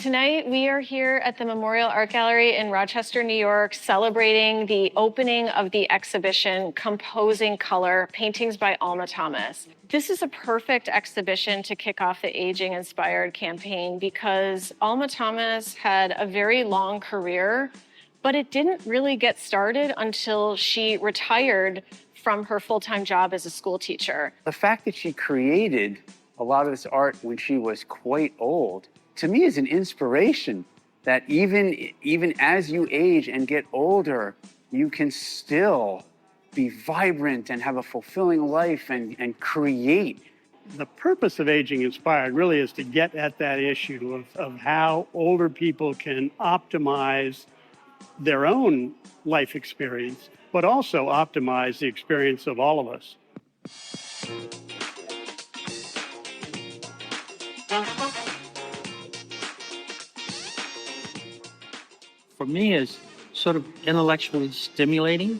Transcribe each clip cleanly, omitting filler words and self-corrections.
Tonight, we are here at the Memorial Art Gallery in Rochester, New York, celebrating the opening of the exhibition, Composing Color, Paintings by Alma Thomas. This is a perfect exhibition to kick off the Aging Inspired campaign because Alma Thomas had a very long career, but it didn't really get started until she retired from her full-time job as a school teacher. The fact that she created a lot of this art when she was quite old, to me, is an inspiration that even as you age and get older, you can still be vibrant and have a fulfilling life and create. The purpose of Aging Inspired really is to get at that issue of how older people can optimize their own life experience, but also optimize the experience of all of us. For me, is sort of intellectually stimulating,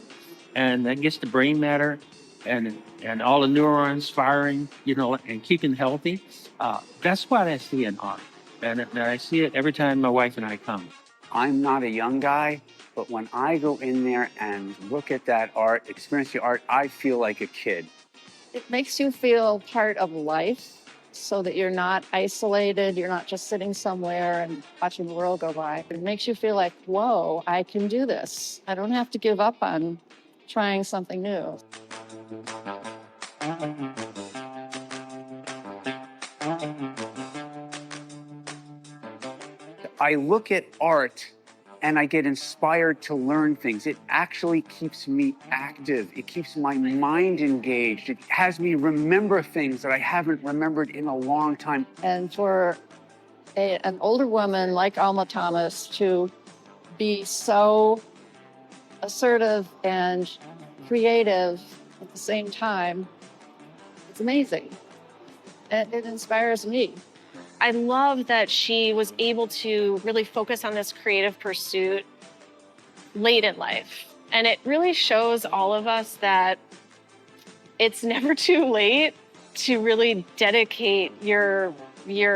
and that gets the brain matter and all the neurons firing, and keeping healthy. That's what I see in art, and I see it every time my wife and I come. I'm not a young guy, but when I go in there and look at that art, experience the art, I feel like a kid. It makes you feel part of life so that you're not isolated, you're not just sitting somewhere and watching the world go by. It makes you feel like, whoa, I can do this. I don't have to give up on trying something new. I look at art and I get inspired to learn things. It actually keeps me active. It keeps my mind engaged. It has me remember things that I haven't remembered in a long time. And for an older woman like Alma Thomas to be so assertive and creative at the same time, it's amazing. And it inspires me. I love that she was able to really focus on this creative pursuit late in life. And it really shows all of us that it's never too late to really dedicate your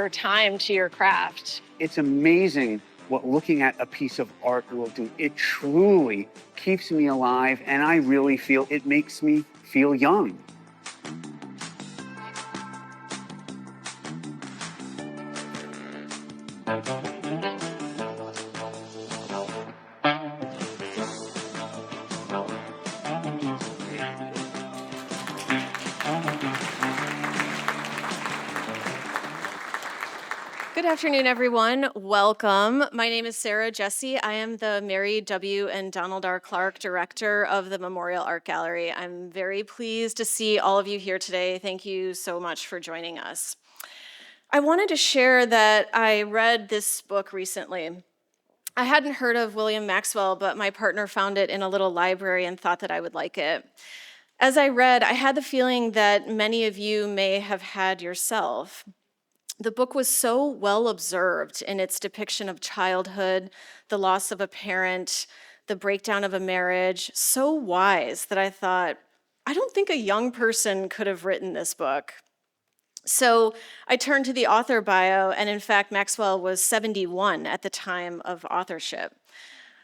time to your craft. It's amazing what looking at a piece of art will do. It truly keeps me alive, and I really feel it makes me feel young. Good afternoon, everyone. Welcome. My name is Sarah Jesse. I am the Mary W. and Donald R. Clark Director of the Memorial Art Gallery. I'm very pleased to see all of you here today. Thank you so much for joining us. I wanted to share that I read this book recently. I hadn't heard of William Maxwell, but my partner found it in a little library and thought that I would like it. As I read, I had the feeling that many of you may have had yourself. The book was so well observed in its depiction of childhood, the loss of a parent, the breakdown of a marriage, so wise that I thought, I don't think a young person could have written this book. So I turned to the author bio, and in fact, Maxwell was 71 at the time of authorship.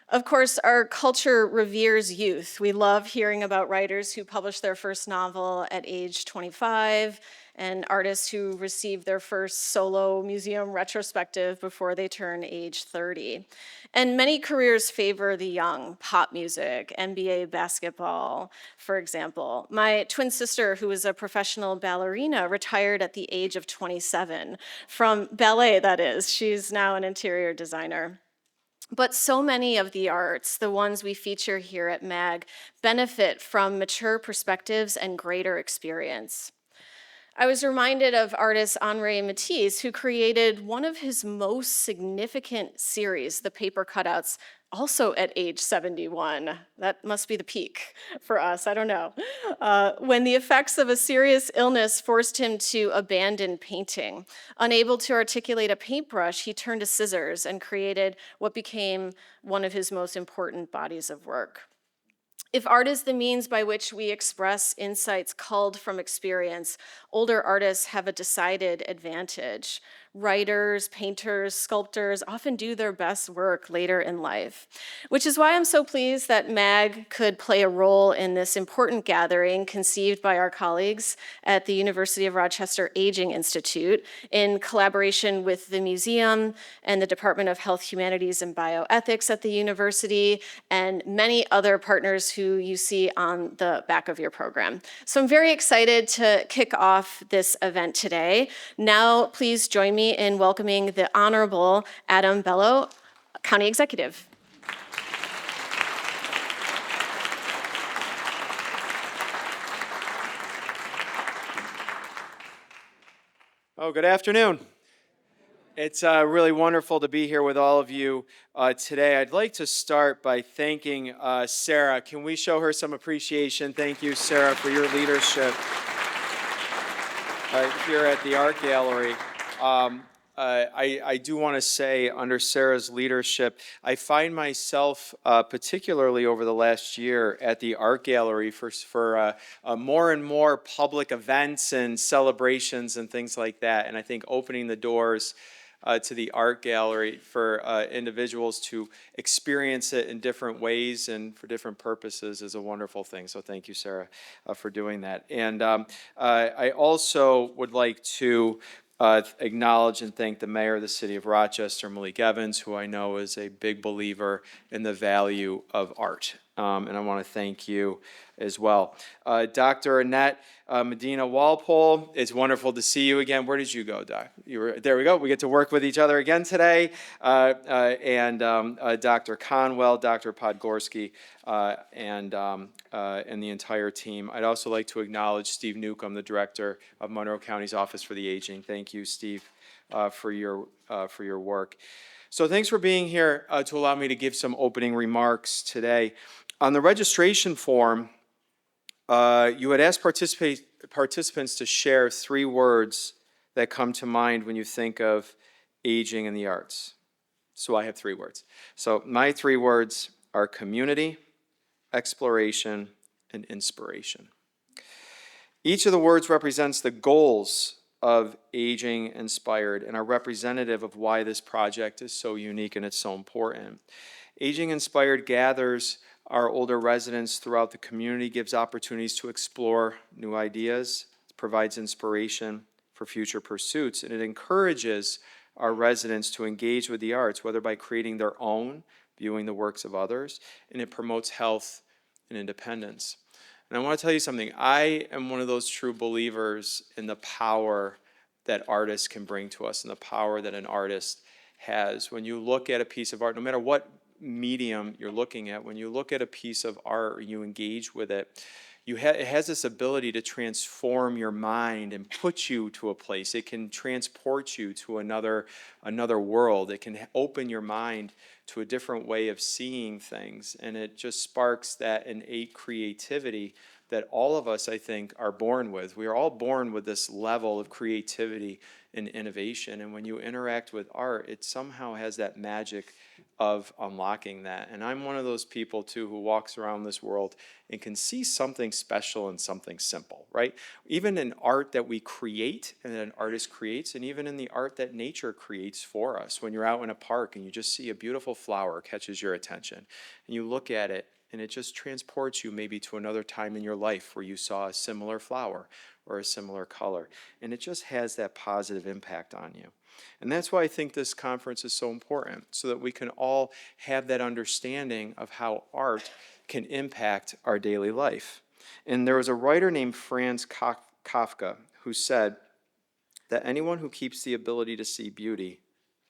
Of course, our culture reveres youth. We love hearing about writers who published their first novel at age 25, and artists who received their first solo museum retrospective before they turn age 30. And many careers favor the young, pop music, NBA basketball, for example. My twin sister, who was a professional ballerina, retired at the age of 27, from ballet, that is. She's now an interior designer. But so many of the arts, the ones we feature here at MAG, benefit from mature perspectives and greater experience. I was reminded of artist Henri Matisse, who created one of his most significant series, the paper cutouts, also at age 71. That must be the peak for us, I don't know. When the effects of a serious illness forced him to abandon painting. Unable to articulate a paintbrush, he turned to scissors and created what became one of his most important bodies of work. If art is the means by which we express insights culled from experience, older artists have a decided advantage. writers, painters, sculptors often do their best work later in life, which is why I'm so pleased that MAG could play a role in this important gathering conceived by our colleagues at the University of Rochester Aging Institute in collaboration with the museum and the Department of Health, Humanities, and Bioethics at the university, and many other partners who you see on the back of your program. So I'm very excited to kick off this event today. Now, please join me in welcoming the Honorable Adam Bello, County Executive. Oh, good afternoon. It's really wonderful to be here with all of you today. I'd like to start by thanking Sarah. Can we show her some appreciation? Thank you, Sarah, for your leadership here at the Art Gallery. I do want to say, under Sarah's leadership, I find myself, particularly over the last year, at the Art Gallery for more and more public events and celebrations and things like that. And I think opening the doors to the Art Gallery for individuals to experience it in different ways and for different purposes is a wonderful thing. So thank you, Sarah, for doing that. And I also would like to acknowledge and thank the mayor of the city of Rochester, Malik, who I know is a big believer in the value of art. And I want to thank you as well. Dr. Annette, Medina-Walpole, it's wonderful to see you again. Where did you go, Doc? There we go. We get to work with each other again today. And Dr. Conwell, Dr. Podgorski, and the entire team. I'd also like to acknowledge Steve Newcomb, the director of Monroe County's Office for the Aging. Thank you, Steve, for your work. So thanks for being here to allow me to give some opening remarks today. On the registration form, you had asked participants to share 3 words that come to mind when you think of aging in the arts. So I have 3 words. So my 3 words are community, exploration, and inspiration. Each of the words represents the goals of Aging Inspired and are representative of why this project is so unique and it's so important. Aging Inspired gathers our older residents throughout the community, gives opportunities to explore new ideas, provides inspiration for future pursuits, and it encourages our residents to engage with the arts, whether by creating their own, viewing the works of others, and it promotes health and independence. And I want to tell you something. I am one of those true believers in the power that artists can bring to us and the power that an artist has. When you look at a piece of art, no matter what medium you're looking at, when you look at a piece of art or you engage with it, it has this ability to transform your mind and put you to a place. It can transport you to another world. It can open your mind to a different way of seeing things, and it just sparks that innate creativity that all of us, I think, are born with. We are all born with this level of creativity and innovation, and when you interact with art, it somehow has that magic of unlocking that. And I'm one of those people, too, who walks around this world and can see something special in something simple, right? Even in art that we create and that an artist creates, and even in the art that nature creates for us. When you're out in a park and you just see a beautiful flower catches your attention, and you look at it, and it just transports you maybe to another time in your life where you saw a similar flower or a similar color. And it just has that positive impact on you. And that's why I think this conference is so important, so that we can all have that understanding of how art can impact our daily life. And there was a writer named Franz Kafka who said that anyone who keeps the ability to see beauty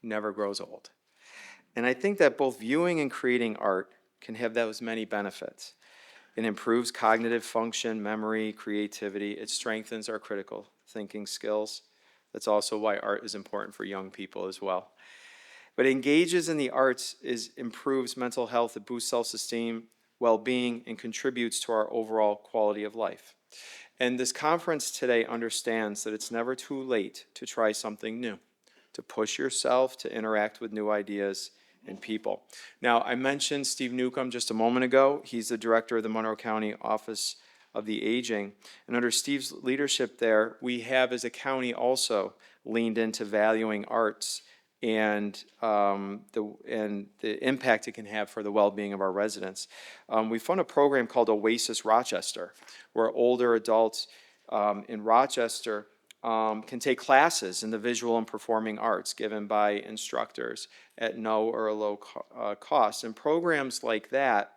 never grows old. And I think that both viewing and creating art can have those many benefits. It improves cognitive function, memory, creativity. It strengthens our critical thinking skills. That's also why art is important for young people as well. But engages in the arts improves mental health, it boosts self-esteem, well-being, and contributes to our overall quality of life. And this conference today understands that it's never too late to try something new, to push yourself, to interact with new ideas and people. Now, I mentioned Steve Newcomb just a moment ago. He's the director of the Monroe County Office of the Aging. And under Steve's leadership there, we have as a county also leaned into valuing arts and the impact it can have for the well-being of our residents. We fund a program called Oasis Rochester, where older adults in Rochester can take classes in the visual and performing arts given by instructors at no or a low cost. And programs like that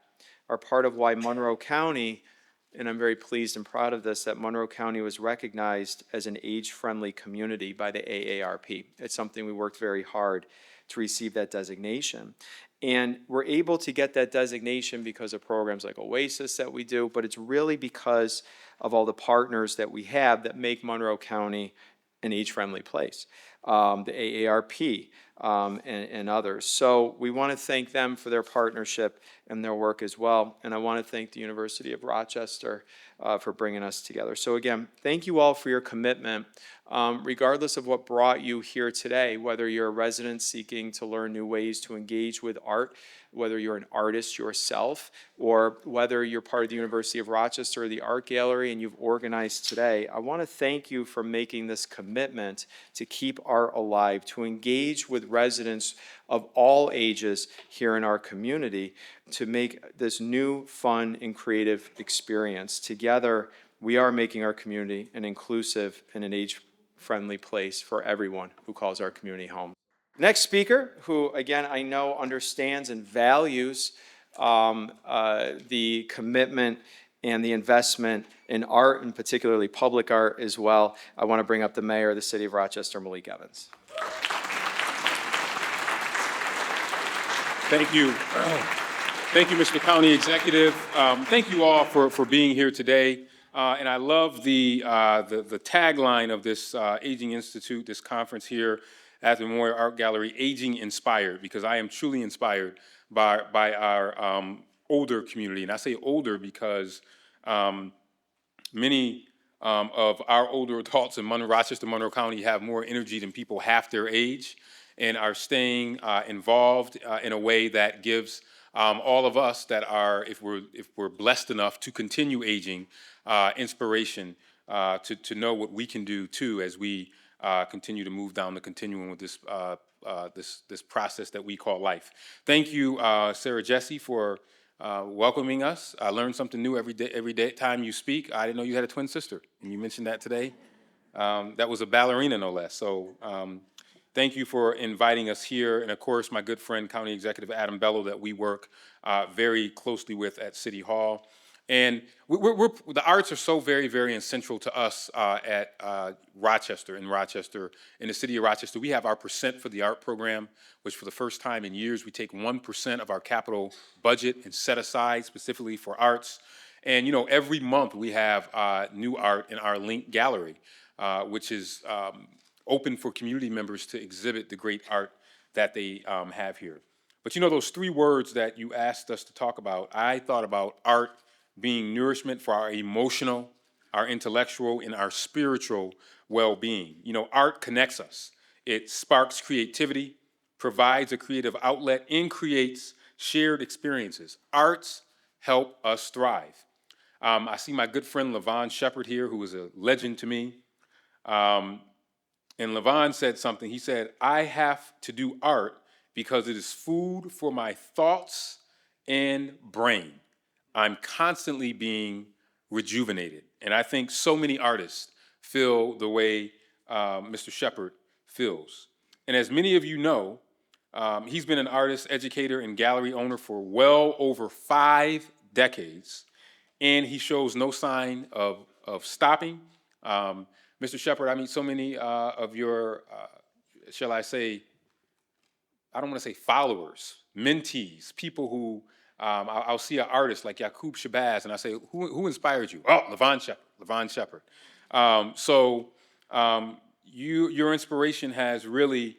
are part of why Monroe County, and I'm very pleased and proud of this, that Monroe County was recognized as an age-friendly community by the AARP. It's something we worked very hard to receive that designation. And we're able to get that designation because of programs like Oasis that we do, but it's really because of all the partners that we have that make Monroe County an age-friendly place, the AARP and others. So we want to thank them for their partnership and their work as well. And I want to thank the University of Rochester for bringing us together. So again, thank you all for your commitment. Regardless of what brought you here today, whether you're a resident seeking to learn new ways to engage with art, whether you're an artist yourself, or whether you're part of the University of Rochester or the Art Gallery and you've organized today, I want to thank you for making this commitment to keep art alive, to engage with residents of all ages here in our community, to make this new, fun, and creative experience. Together, we are making our community an inclusive and an age-friendly place for everyone who calls our community home. Next speaker, who again I know understands and values the commitment and the investment in art, and particularly public art as well, I want to bring up the mayor of the city of Rochester, Malik Evans. Thank you. Thank you, Mr. County Executive. Thank you all for being here today. And I love the tagline of this Aging Institute, this conference here at the Memorial Art Gallery, Aging Inspired, because I am truly inspired by our older community. And I say older because many of our older adults in Rochester, Monroe County have more energy than people half their age and are staying involved in a way that gives all of us that are, if we're blessed enough to continue aging, inspiration to know what we can do too as we continue to move down the continuum with this process that we call life. Thank you, Sarah Jesse, for welcoming us. I learn something new every day time you speak. I didn't know you had a twin sister, and you mentioned that today. That was a ballerina, no less. So thank you for inviting us here. And of course, my good friend, County Executive Adam Bello, that we work very closely with at City Hall. And the arts are so very, very essential to us at Rochester, in the city of Rochester. We have our Percent for the Art program, which for the first time in years, we take 1% of our capital budget and set aside specifically for arts. And, you know, every month we have new art in our Link Gallery, which is open for community members to exhibit the great art that they have here. But, you know, those three words that you asked us to talk about, I thought about art being nourishment for our emotional, our intellectual, and our spiritual well-being. You know, art connects us. It sparks creativity, provides a creative outlet, and creates shared experiences. Arts help us thrive. I see my good friend Luvon Sheppard here, who is a legend to me. And Luvon said something. He said, I have to do art because it is food for my thoughts and brain. I'm constantly being rejuvenated. And I think so many artists feel the way Mr. Sheppard feels. And as many of you know, he's been an artist, educator, and gallery owner for well over 5 decades. And he shows no sign of stopping. Mr. Sheppard, I mean, so many of your, shall I say, I don't want to say followers, mentees, people who I'll see an artist like Yaqub Shabazz, and I say, who inspired you? Oh, Luvon Sheppard. Your inspiration has really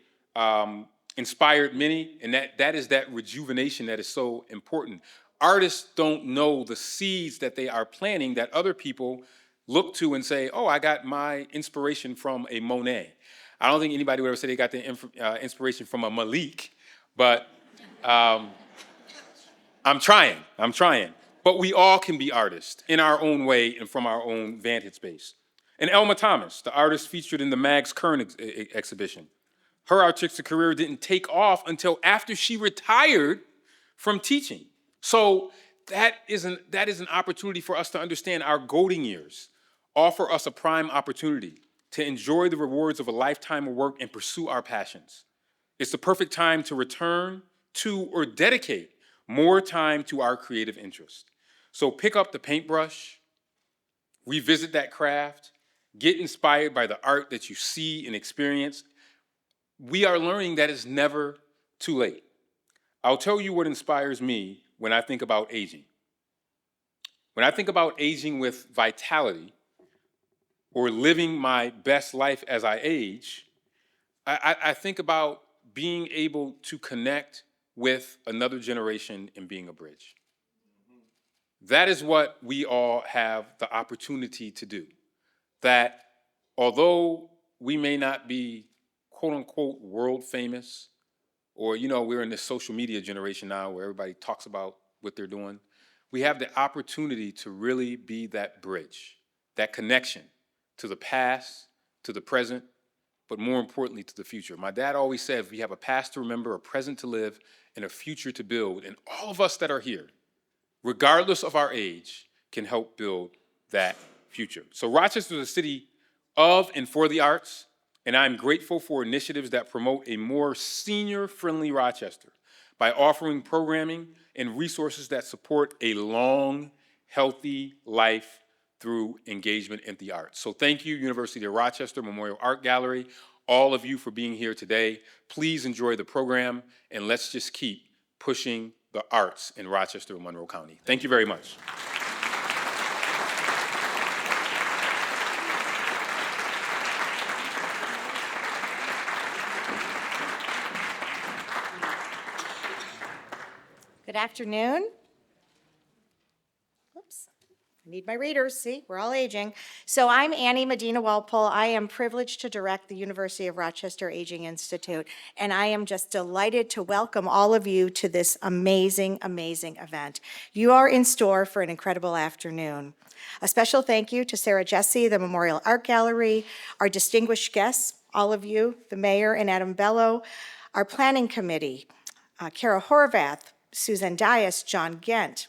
inspired many, and that is that rejuvenation that is so important. Artists don't know the seeds that they are planting that other people look to and say, oh, I got my inspiration from a Monet. I don't think anybody would ever say they got their inspiration from a Malik, but I'm trying. But we all can be artists in our own way and from our own vantage space. And Elma Thomas, the artist featured in the MAGConnect exhibition. Her artistic career didn't take off until after she retired from teaching. So that is an opportunity for us to understand our golden years, offer us a prime opportunity to enjoy the rewards of a lifetime of work and pursue our passions. It's the perfect time to return to or dedicate more time to our creative interests. So pick up the paintbrush, revisit that craft, get inspired by the art that you see and experience. We are learning that it's never too late. I'll tell you what inspires me when I think about aging. When I think about aging with vitality or living my best life as I age, I think about being able to connect with another generation and being a bridge. That is what we all have the opportunity to do. That although we may not be quote unquote world famous, or we're in this social media generation now where everybody talks about what they're doing, we have the opportunity to really be that bridge, that connection to the past, to the present, but more importantly to the future. My dad always said, we have a past to remember, a present to live, and a future to build. And all of us that are here, regardless of our age, can help build that future. So Rochester is a city of and for the arts, and I'm grateful for initiatives that promote a more senior-friendly Rochester by offering programming and resources that support a long, healthy life through engagement in the arts. So thank you, University of Rochester Memorial Art Gallery, all of you for being here today. Please enjoy the program, and let's just keep pushing the arts in Rochester and Monroe County. Thank you very much. Good afternoon. Oops, I need my readers. See, we're all aging. So I'm Annie Medina-Walpole. I am privileged to direct the University of Rochester Aging Institute, and I am just delighted to welcome all of you to this amazing, amazing event. You are in store for an incredible afternoon. A special thank you to Sarah Jesse, the Memorial Art Gallery, our distinguished guests, all of you, the mayor and Adam Bello, our planning committee, Kara Horvath, Susan Dias, John Gent,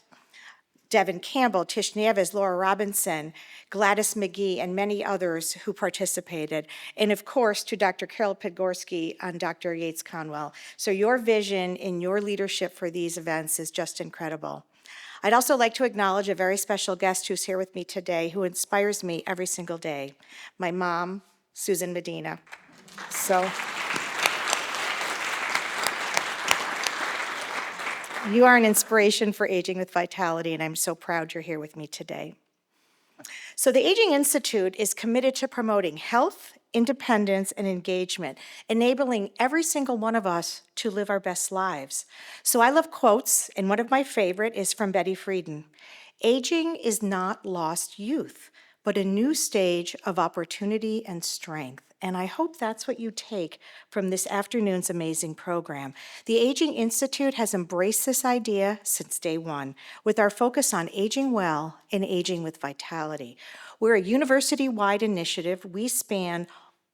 Devin Campbell, Tish Nieves, Laura Robinson, Gladys McGee, and many others who participated. And of course, to Dr. Carol Podgorski and Dr. Yeates Conwell. So your vision and your leadership for these events is just incredible. I'd also like to acknowledge a very special guest who's here with me today, who inspires me every single day, my mom, Susan Medina. So. You are an inspiration for Aging with Vitality, and I'm so proud you're here with me today. So the Aging Institute is committed to promoting health, independence, and engagement, enabling every single one of us to live our best lives. So I love quotes, and one of my favorite is from Betty Friedan. Aging is not lost youth, but a new stage of opportunity and strength. And I hope that's what you take from this afternoon's amazing program. The Aging Institute has embraced this idea since day one, with our focus on aging well and aging with vitality. We're a university-wide initiative. We span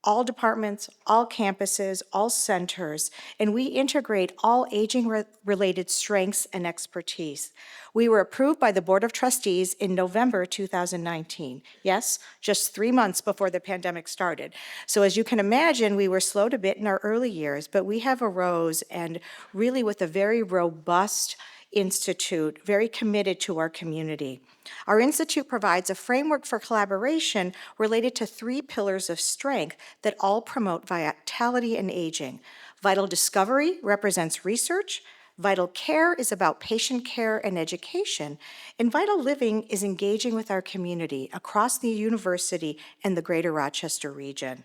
all departments, all campuses, all centers, and we integrate all aging-related strengths and expertise. We were approved by the Board of Trustees in November 2019. Yes, just 3 months before the pandemic started. So as you can imagine, we were slowed a bit in our early years, but we have arose and really with a very robust institute, very committed to our community. Our institute provides a framework for collaboration related to 3 pillars of strength that all promote vitality and aging. Vital discovery represents research, vital care is about patient care and education, and vital living is engaging with our community across the university and the greater Rochester region.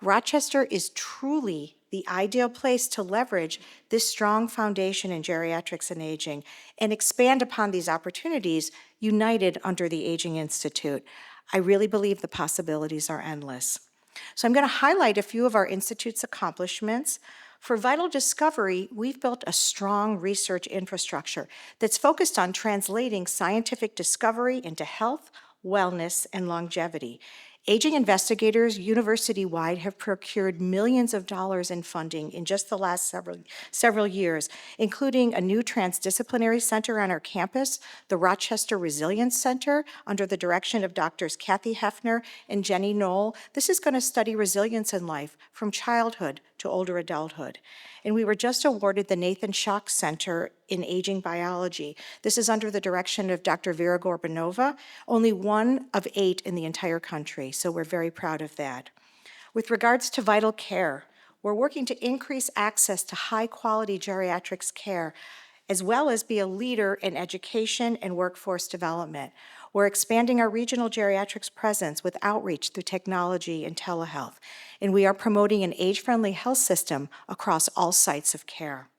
Rochester is truly the ideal place to leverage this strong foundation in geriatrics and aging and expand upon these opportunities united under the Aging Institute. I really believe the possibilities are endless. So I'm going to highlight a few of our Institute's accomplishments. For vital discovery, we've built a strong research infrastructure that's focused on translating scientific discovery into health, wellness, and longevity. Aging investigators university-wide have procured millions of dollars in funding in just the last several years, including a new transdisciplinary center on our campus, the Rochester Resilience Center, under the direction of Drs. Kathy Hefner and Jenny Knoll. This is going to study resilience in life from childhood to older adulthood. And we were just awarded the Nathan Schock Center in Aging Biology. This is under the direction of Dr. Vera Gorbanova, only one of 8 in the entire country, so we're very proud of that. With regards to vital care, we're working to increase access to high-quality geriatrics care, as well as be a leader in education and workforce development. We're expanding our regional geriatrics presence with outreach through technology and telehealth, and we are promoting an age-friendly health system across all sites of care.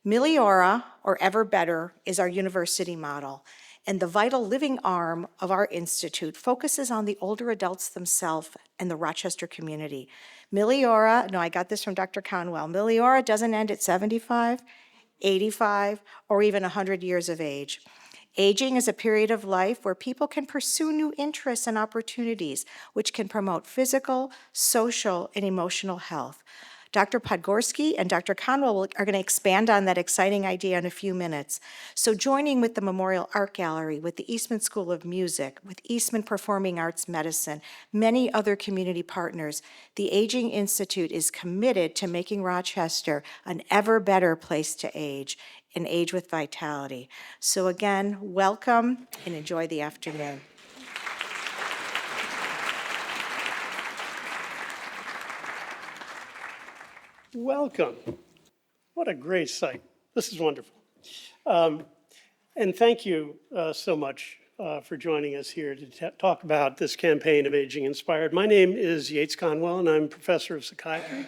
Meliora, or Ever Better, is our university model, and the vital living arm of our institute focuses on the older adults themselves and the Rochester community. Meliora, no, I got this from Dr. Conwell, Meliora doesn't end at 75, 85, or even 100 years of age. Aging is a period of life where people can pursue new interests and opportunities, which can promote physical, social, and emotional health. Dr. Podgorski and Dr. Conwell are going to expand on that exciting idea in a few minutes. So joining with the Memorial Art Gallery, with the Eastman School of Music, with Eastman Performing Arts Medicine, many other community partners, the Aging Institute is committed to making Rochester an ever better place to age and age with vitality. So again, welcome and enjoy the afternoon. Welcome. What a great site. This is wonderful. And thank you so much for joining us here to talk about this campaign of Aging Inspired. My name is Yeates Conwell, and I'm professor of psychiatry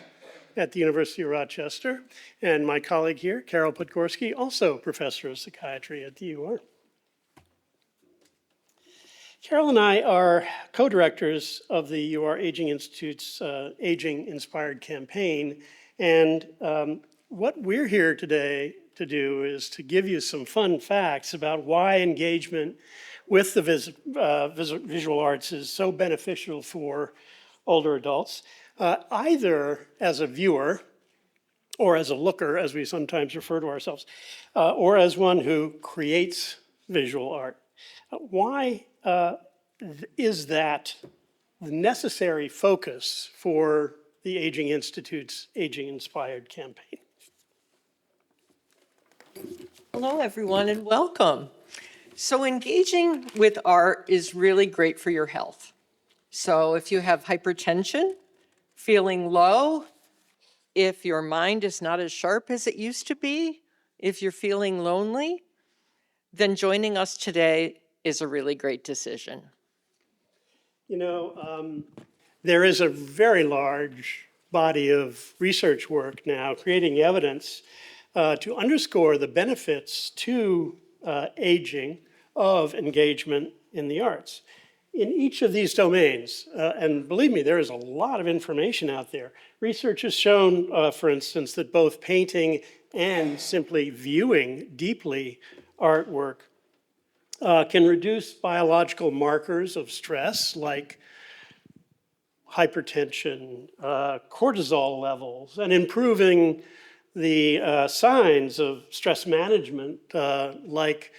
at the University of Rochester. And my colleague here, Carol Podgorski, also professor of psychiatry at the UR. Carol and I are co-directors of the UR Aging Institute's Aging Inspired campaign. And what we're here today to do is to give you some fun facts about why engagement with the visual arts is so beneficial for older adults, either as a viewer or as a looker, as we sometimes refer to ourselves, or as one who creates visual art. Why is that the necessary focus for the Aging Institute's Aging Inspired campaign? Hello, everyone, and welcome. So engaging with art is really great for your health. So if you have hypertension, feeling low, if your mind is not as sharp as it used to be, if you're feeling lonely, then joining us today is a really great decision. You know, there is a very large body of research work now creating evidence to underscore the benefits to aging of engagement in the arts. In each of these domains, and believe me, there is a lot of information out there. Research has shown, for instance, that both painting and simply viewing deeply artwork can reduce biological markers of stress like hypertension, cortisol levels, and improving the signs of stress management like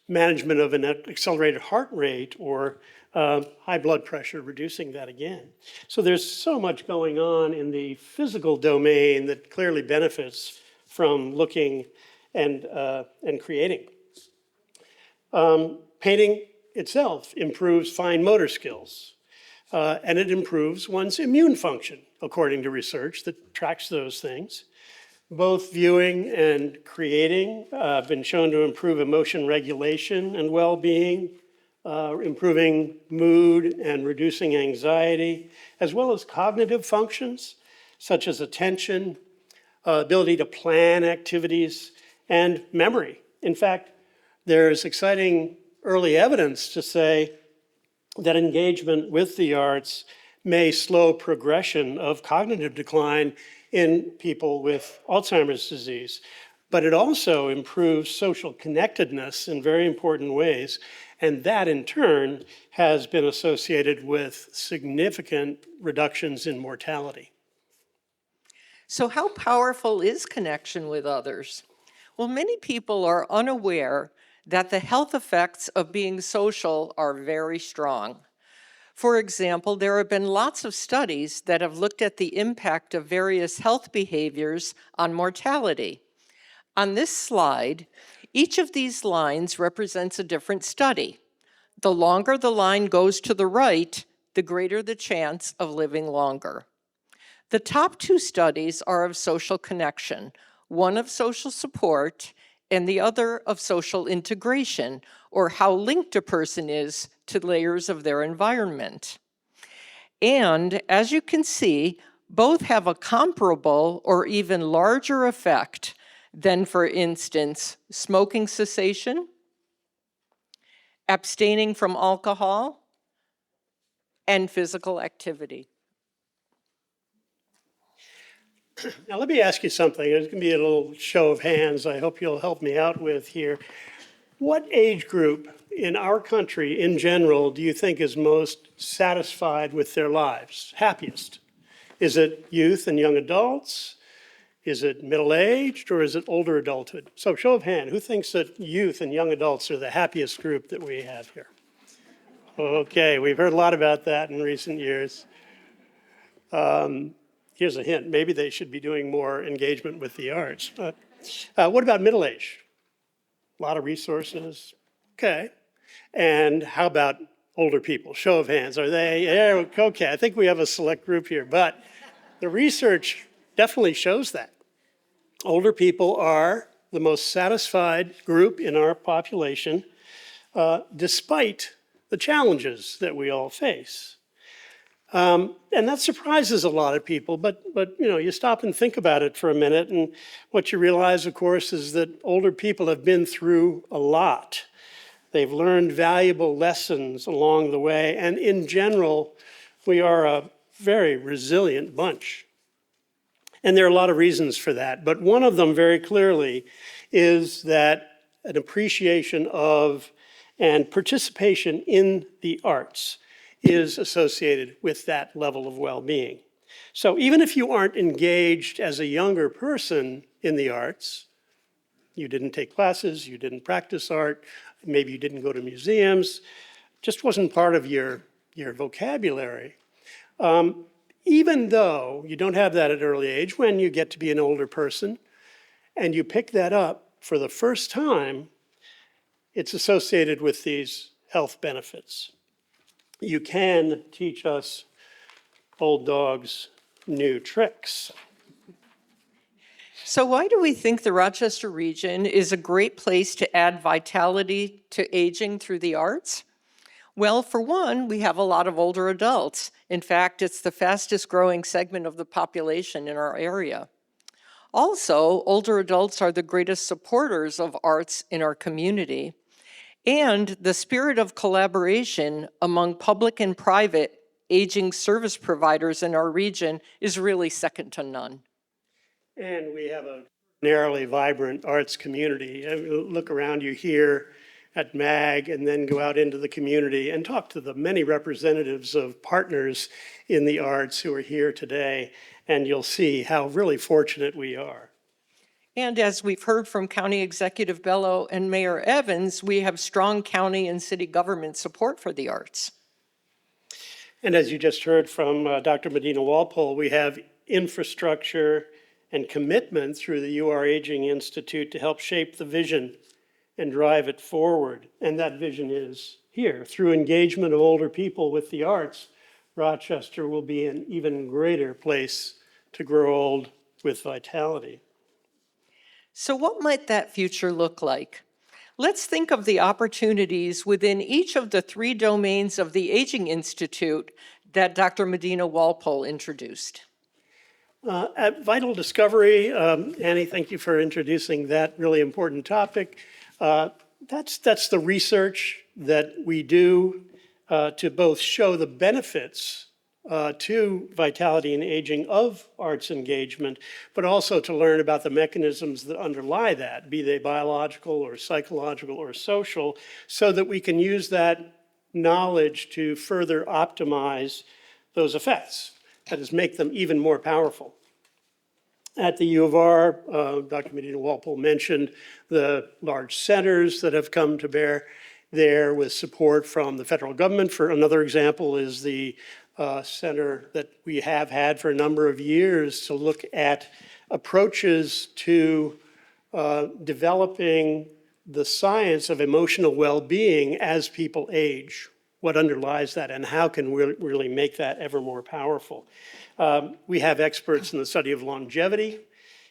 management of an accelerated heart rate or high blood pressure, reducing that again. So there's so much going on in the physical domain that clearly benefits from looking and creating. Painting itself improves fine motor skills, and it improves one's immune function, according to research that tracks those things. Both viewing and creating have been shown to improve emotion regulation and well-being, improving mood and reducing anxiety, as well as cognitive functions such as attention, ability to plan activities, and memory. In fact, there's exciting early evidence to say that engagement with the arts may slow progression of cognitive decline in people with Alzheimer's disease. but it also improves social connectedness in very important ways. And that in turn has been associated with significant reductions in mortality. So how powerful is connection with others? Well, many people are unaware that the health effects of being social are very strong. For example, there have been lots of studies that have looked at the impact of various health behaviors on mortality. On this slide, each of these lines represents a different study. The longer the line goes to the right, the greater the chance of living longer. The top two studies are of social connection, one of social support and the other of social integration, or how linked a person is to layers of their environment. And as you can see, both have a comparable or even larger effect than, for instance, smoking cessation, abstaining from alcohol, and physical activity. Now, let me ask you something. It's going to be a little show of hands I hope you'll help me out with here. What age group in our country in general do you think is most satisfied with their lives, happiest? Is it youth and young adults? Is it middle-aged, or is it older adulthood? So show of hand, who thinks that youth and young adults are the happiest group that we have here? Okay, we've heard a lot about that in recent years. Here's a hint, maybe they should be doing more engagement with the arts. What about middle age? A lot of resources, okay. And how about older people? Show of hands, are they, yeah, okay, I think we have a select group here, but the research definitely shows that. Older people are the most satisfied group in our population, despite the challenges that we all face. And that surprises a lot of people, but you know, you stop and think about it for a minute, and what you realize, of course, is that older people have been through a lot. They've learned valuable lessons along the way, and in general, we are a very resilient bunch. And there are a lot of reasons for that, but one of them very clearly is that an appreciation of and participation in the arts is associated with that level of well-being. So even if you aren't engaged as a younger person in the arts, you didn't take classes, you didn't practice art, maybe you didn't go to museums, just wasn't part of your vocabulary. Even though you don't have that at an early age, when you get to be an older person and you pick that up for the first time, it's associated with these health benefits. You can teach us old dogs new tricks. So why do we think the Rochester region is a great place to add vitality to aging through the arts? Well, for one, we have a lot of older adults. In fact, it's the fastest growing segment of the population in our area. Also, older adults are the greatest supporters of arts in our community. And the spirit of collaboration among public and private aging service providers in our region is really second to none. And we have a narrowly vibrant arts community. Look around you here at MAG and then go out into the community and talk to the many representatives of partners in the arts who are here today, and you'll see how really fortunate we are. And as we've heard from County Executive Bello and Mayor Evans, we have strong county and city government support for the arts. And as you just heard from Dr. Medina-Walpole, we have infrastructure and commitment through the UR Aging Institute to help shape the vision and drive it forward. And that vision is here. Through engagement of older people with the arts, Rochester will be an even greater place to grow old with vitality. So what might that future look like? Let's think of the opportunities within each of the 3 domains of the Aging Institute that Dr. Medina-Walpole introduced. At Vital Discovery, Annie, thank you for introducing that really important topic. That's the research that we do to both show the benefits to vitality and aging of arts engagement, but also to learn about the mechanisms that underlie that, be they biological or psychological or social, so that we can use that knowledge to further optimize those effects, that is, make them even more powerful. At the U of R, Dr. Medina-Walpole mentioned the large centers that have come to bear there with support from the federal government. For another example is the center that we have had for a number of years to look at approaches to developing the science of emotional well-being as people age, what underlies that, and how can we really make that ever more powerful. We have experts in the study of longevity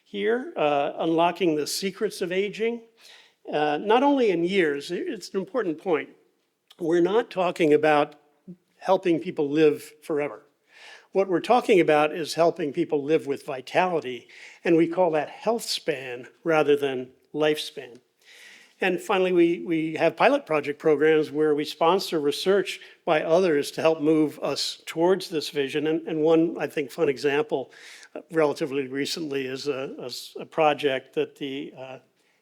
here, unlocking the secrets of aging, not only in years. It's an important point. We're not talking about helping people live forever. What we're talking about is helping people live with vitality, and we call that health span rather than lifespan. And finally, we have pilot project programs where we sponsor research by others to help move us towards this vision. And one, I think, fun example relatively recently is a project that the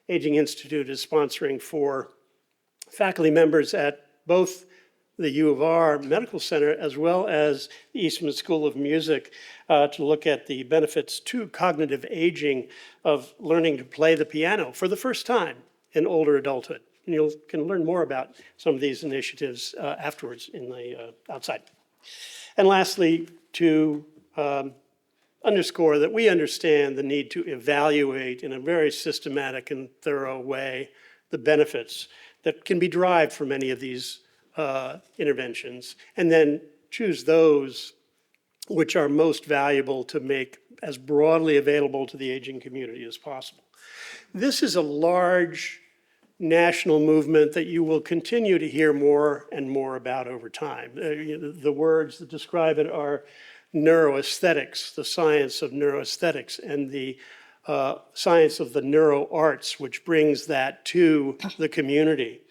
Aging Institute is sponsoring for faculty members at both the U of R Medical Center as well as the Eastman School of Music to look at the benefits to cognitive aging of learning to play the piano for the first time in older adulthood. And you can learn more about some of these initiatives afterwards in the outside. And lastly, to underscore that we understand the need to evaluate in a very systematic and thorough way the benefits that can be derived from any of these interventions, and then choose those which are most valuable to make as broadly available to the aging community as possible. This is a large national movement that you will continue to hear more and more about over time. The words that describe it are neuroaesthetics, the science of neuroaesthetics, and the science of the neuroarts, which brings that to the community.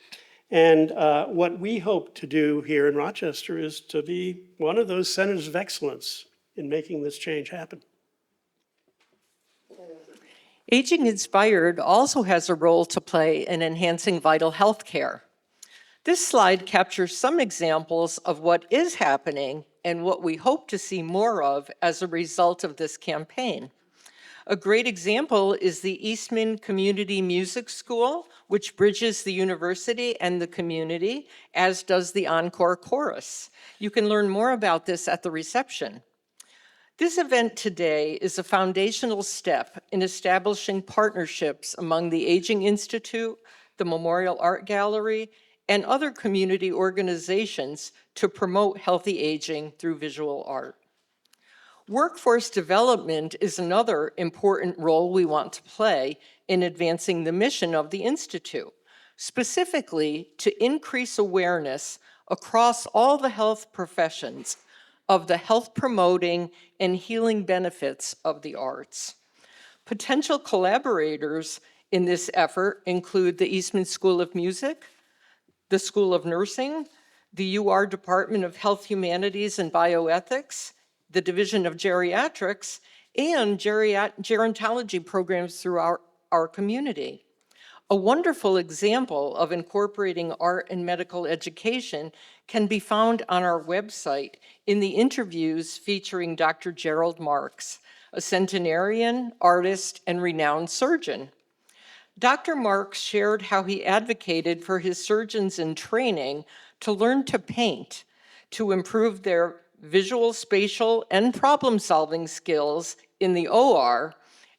And what we hope to do here in Rochester is to be one of those centers of excellence in making this change happen. Aging Inspired also has a role to play in enhancing vital health care. This slide captures some examples of what is happening and what we hope to see more of as a result of this campaign. A great example is the Eastman Community Music School, which bridges the university and the community, as does the Encore Chorus. You can learn more about this at the reception. This event today is a foundational step in establishing partnerships among the Aging Institute, the Memorial Art Gallery, and other community organizations to promote healthy aging through visual art. Workforce development is another important role we want to play in advancing the mission of the Institute, specifically to increase awareness across all the health professions of the health promoting and healing benefits of the arts. Potential collaborators in this effort include the Eastman School of Music, the School of Nursing, the UR Department of Health Humanities and Bioethics, the Division of Geriatrics, and gerontology programs throughout our community. A wonderful example of incorporating art and medical education can be found on our website in the interviews featuring Dr. Gerald Marks, a centenarian, artist, and renowned surgeon. Dr. Marks shared how he advocated for his surgeons in training to learn to paint, to improve their visual, spatial, and problem-solving skills in the OR,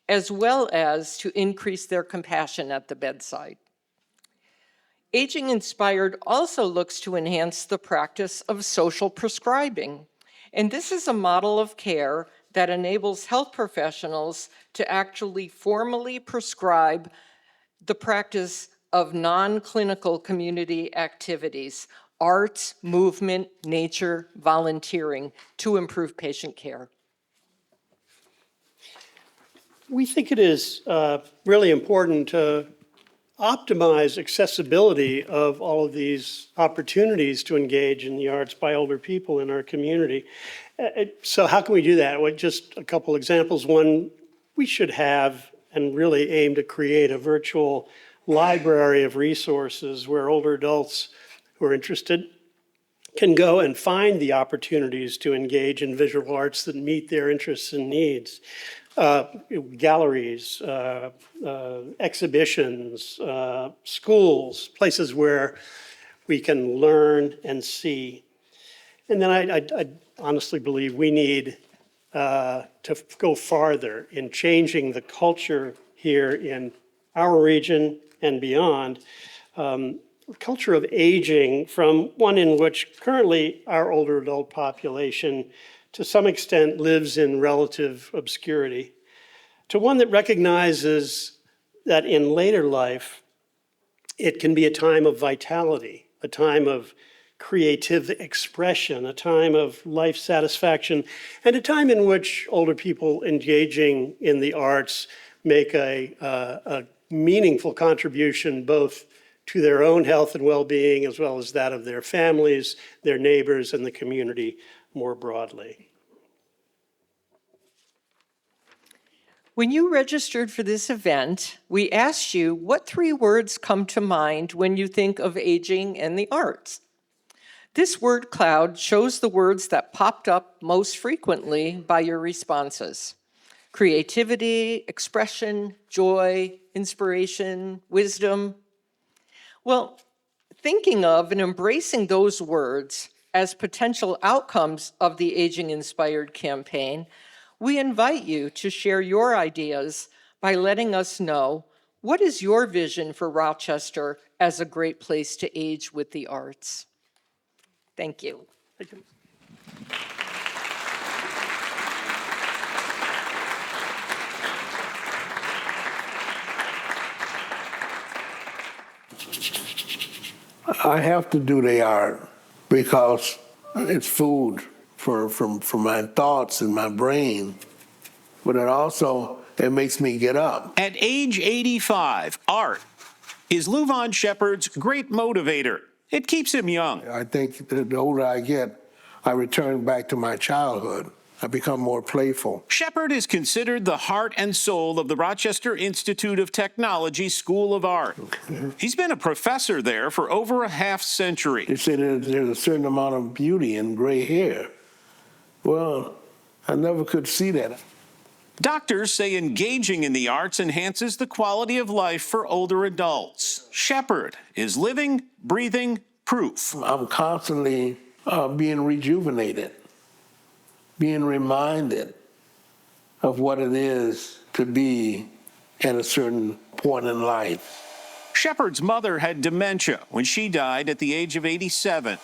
as well as to increase their compassion at the bedside. Aging Inspired also looks to enhance the practice of social prescribing, and this is a model of care that enables health professionals to actually formally prescribe the practice of non-clinical community activities, arts, movement, nature, volunteering, to improve patient care. We think it is really important to optimize accessibility of all of these opportunities to engage in the arts by older people in our community. So how can we do that? Well, just a couple examples. One, we should have and really aim to create a virtual library of resources where older adults who are interested can go and find the opportunities to engage in visual arts that meet their interests and needs. Galleries, exhibitions, schools, places where we can learn and see. And then I honestly believe we need to go farther in changing the culture here in our region and beyond. Culture of aging from one in which currently our older adult population to some extent lives in relative obscurity, to one that recognizes that in later life, it can be a time of vitality, a time of creative expression, a time of life satisfaction, and a time in which older people engaging in the arts make a meaningful contribution both to their own health and well-being, as well as that of their families, their neighbors, and the community more broadly. When you registered for this event, we asked you what 3 words come to mind when you think of aging and the arts. This word cloud shows the words that popped up most frequently by your responses: creativity, expression, joy, inspiration, wisdom. Well, thinking of and embracing those words as potential outcomes of the Aging Inspired campaign, we invite you to share your ideas by letting us know what is your vision for Rochester as a great place to age with the arts. Thank you. Thank you. I have to do the art because it's food for my thoughts and my brain, but it makes me get up. At age 85, art is Luvon Sheppard's great motivator. It keeps him young. I think the older I get, I return back to my childhood. I become more playful. Sheppard is considered the heart and soul of the Rochester Institute of Technology School of Art. He's been a professor there for over a half-century. They say there's a certain amount of beauty in gray hair. Well, I never could see that. Doctors say engaging in the arts enhances the quality of life for older adults. Sheppard is living, breathing proof. I'm constantly being rejuvenated, being reminded of what it is to be at a certain point in life. Sheppard's mother had dementia when she died at the age of 87.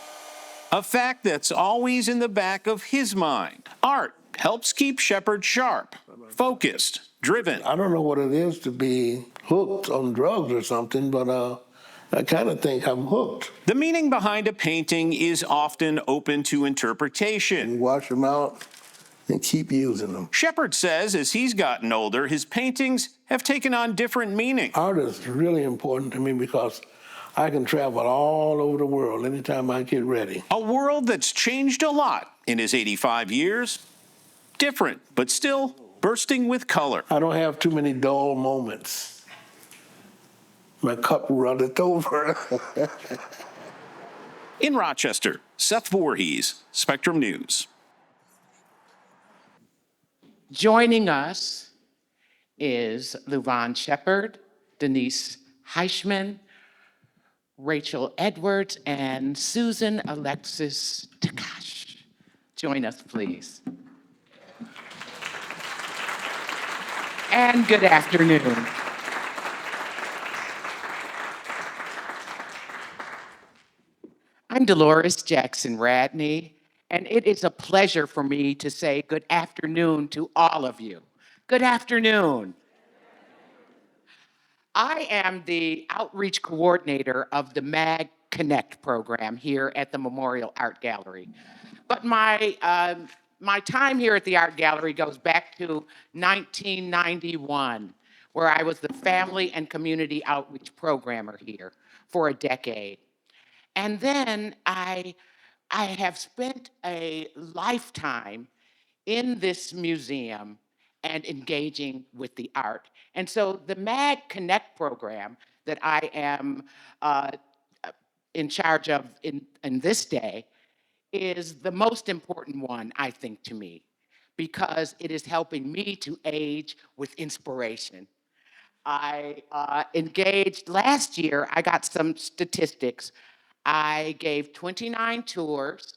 A fact that's always in the back of his mind. Art helps keep Sheppard sharp, focused, driven. I don't know what it is to be hooked on drugs or something, but I kind of think I'm hooked. The meaning behind a painting is often open to interpretation. You wash them out and keep using them. Sheppard says as he's gotten older, his paintings have taken on different meaning. Art is really important to me because I can travel all over the world anytime I get ready. A world that's changed a lot in his 85 years. Different, but still bursting with color. I don't have too many dull moments. My cup runneth over. In Rochester, Seth Voorhees, Spectrum News. Joining us is Luvon Sheppard, Denise Heischman, Rachel Edwards, and Susan Alexis Tkach. Join us, please. And good afternoon. I'm Delores Jackson Radney, and it is a pleasure for me to say good afternoon to all of you. Good afternoon. I am the outreach coordinator of the MAGConnect program here at the Memorial Art Gallery. But my time here at the Art Gallery goes back to 1991, where I was the family and community outreach programmer here for a decade. And then I have spent a lifetime in this museum and engaging with the art. And so the MAGConnect program that I am uh, in charge of in this day is the most important one, I think, to me, because it is helping me to age with inspiration. I engaged last year, I got some statistics. I gave 29 tours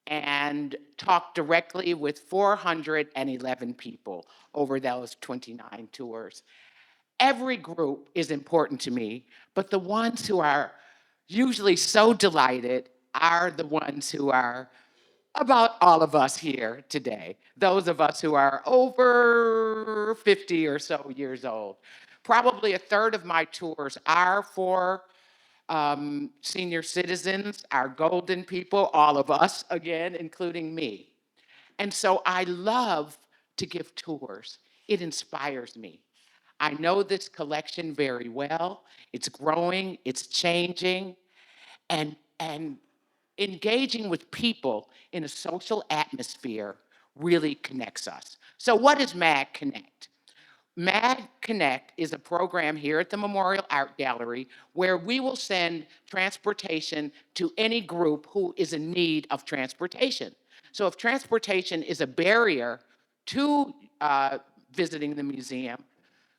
and talked directly with 411 people over those 29 tours. Every group is important to me, but the ones who are usually so delighted are the ones who are about all of us here today, those of us who are over 50 or so years old. Probably a third of my tours are for senior citizens, our golden people, all of us, again, including me. And so I love to give tours. It inspires me. I know this collection very well. It's growing, it's changing, and engaging with people in a social atmosphere really connects us. So what is MAGConnect? MAGConnect is a program here at the Memorial Art Gallery where we will send transportation to any group who is in need of transportation. So if transportation is a barrier to visiting the museum,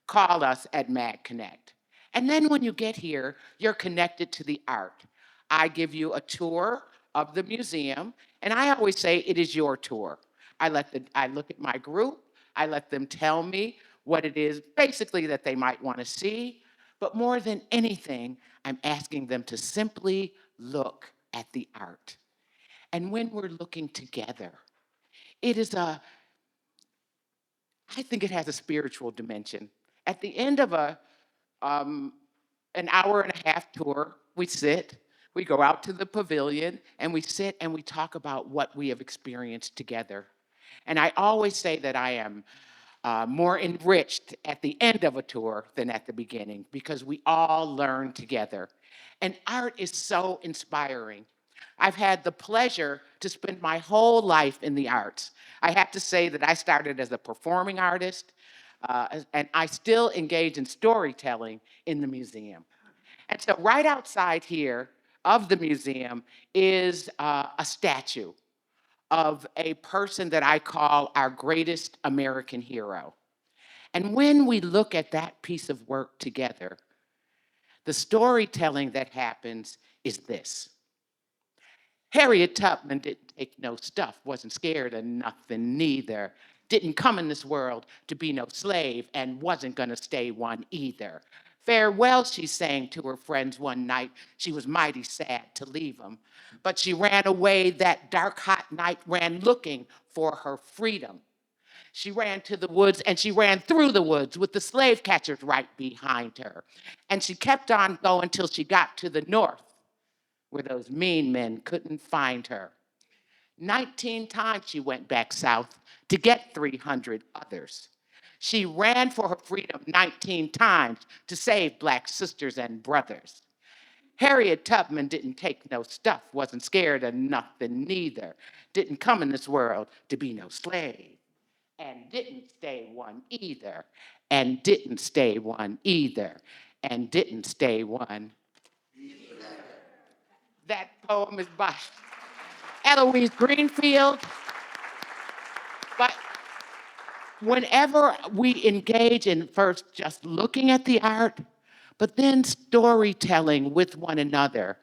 call us at MAGConnect. And then when you get here, you're connected to the art. I give you a tour of the museum, and I always say it is your tour. I look at my group, I let them tell me what it is basically that they might want to see, but more than anything, I'm asking them to simply look at the art. And when we're looking together, it is I think it has a spiritual dimension. At the end of um, an hour and a half tour, we go out to the pavilion, and we sit and we talk about what we have experienced together. And I always say that I am more enriched at the end of a tour than at the beginning because we all learn together. And art is so inspiring. I've had the pleasure to spend my whole life in the arts. I have to say that I started as a performing artist, and I still engage in storytelling in the museum. And so, right outside here of the museum is a statue of a person that I call our greatest American hero. And when we look at that piece of work together, the storytelling that happens is this. Harriet Tubman didn't take no stuff, wasn't scared of nothing neither. Didn't come in this world to be no slave and wasn't gonna stay one either. Farewell, she sang to her friends one night. She was mighty sad to leave them. But she ran away that dark, hot night, ran looking for her freedom. She ran to the woods and she ran through the woods with the slave catchers right behind her. And she kept on going till she got to the north where those mean men couldn't find her. 19 times she went back south to get 300 others. She ran for her freedom 19 times to save black sisters and brothers. Harriet Tubman didn't take no stuff, wasn't scared of nothing neither. Didn't come in this world to be no slave. And didn't stay one either. And didn't stay one either. And didn't stay one. That poem is by Eloise Greenfield. But whenever we engage in first just looking at the art, but then storytelling with one another,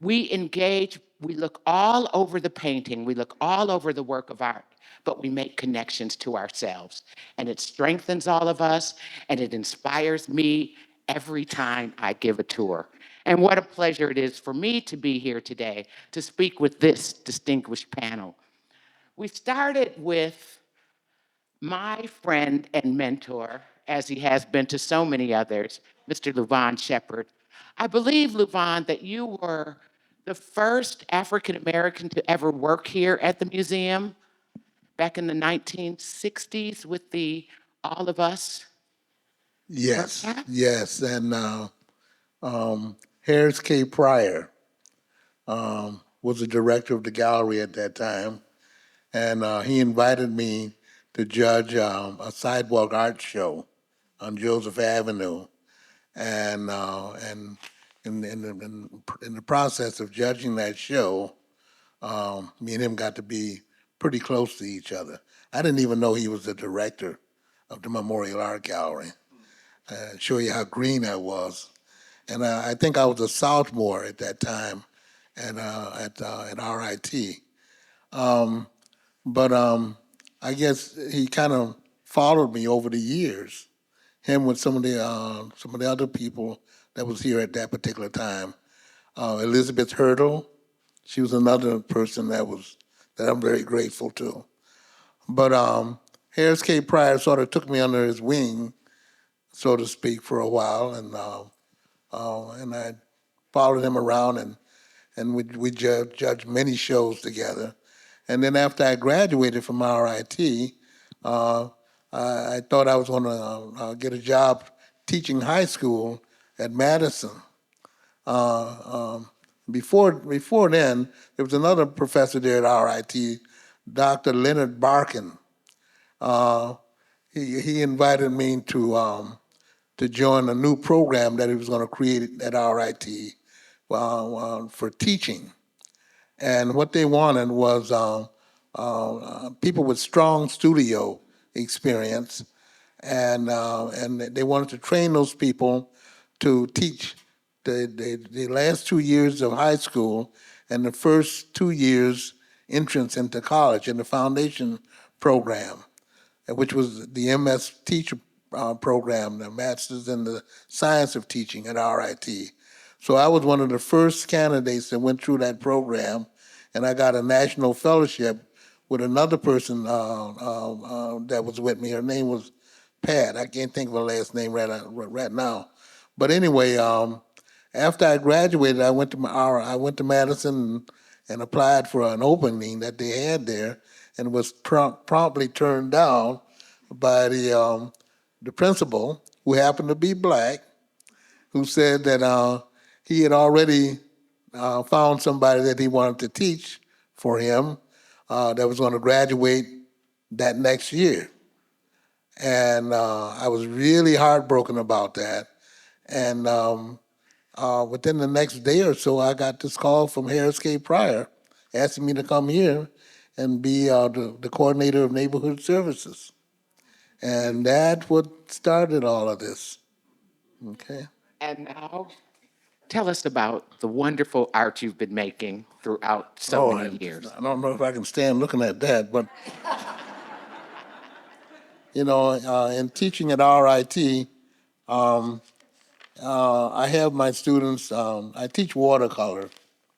we engage, we look all over the painting, we look all over the work of art, but we make connections to ourselves. And it strengthens all of us, and it inspires me every time I give a tour. And what a pleasure it is for me to be here today to speak with this distinguished panel. We started with my friend and mentor, as he has been to so many others, Mr. Luvon Sheppard. I believe, Luvon, that you were the first African American to ever work here at the museum back in the 1960s with the All of Us. Yes, Tkach? yes, and Harris K. Pryor was the director of the gallery at that time, and he invited me to judge a sidewalk art show on Joseph Avenue, and in the process of judging that show, me and him got to be pretty close to each other. I didn't even know he was the director of the Memorial Art Gallery. Show you how green I was. And I think I was a sophomore at that time at RIT. Um, but I guess he kind of followed me over the years. Him with some of the other people that was here at that particular time. Elizabeth Hurdle, she was another person that I'm very grateful to. But Harris K. Pryor sort of took me under his wing, so to speak, for a while, and I followed him around, and we judged many shows together. And then after I graduated from RIT, uh, I thought I was going to get a job teaching high school at Madison. Before then, there was another professor there at RIT, Dr. Leonard Barkin. Uh, he invited me to join a new program that he was going to create at RIT for teaching. And what they wanted was people with strong studio experience, and they wanted to train those people to teach the last 2 years of high school and the first 2 years entrance into college in the foundation program, which was the MS teacher program, the Master's in the Science of Teaching at RIT. So I was one of the first candidates that went through that program, and I got a national fellowship with another person that was with me. Her name was Pat. I can't think of her last name right now. But anyway, after I graduated, I went to Madison and applied for an opening that they had there, and was promptly turned down by the principal, who happened to be black, who said that he had already found somebody that he wanted to teach for him that was going to graduate that next year. And I was really heartbroken about that. And within the next day or so, I got this call from Harris K. Pryor asking me to come here and be the coordinator of neighborhood services. And that's what started all of this. Okay. And now, tell us about the wonderful art you've been making throughout so Oh, many years. I don't know if I can stand looking at that, but in teaching at RIT, I have my students. I teach watercolor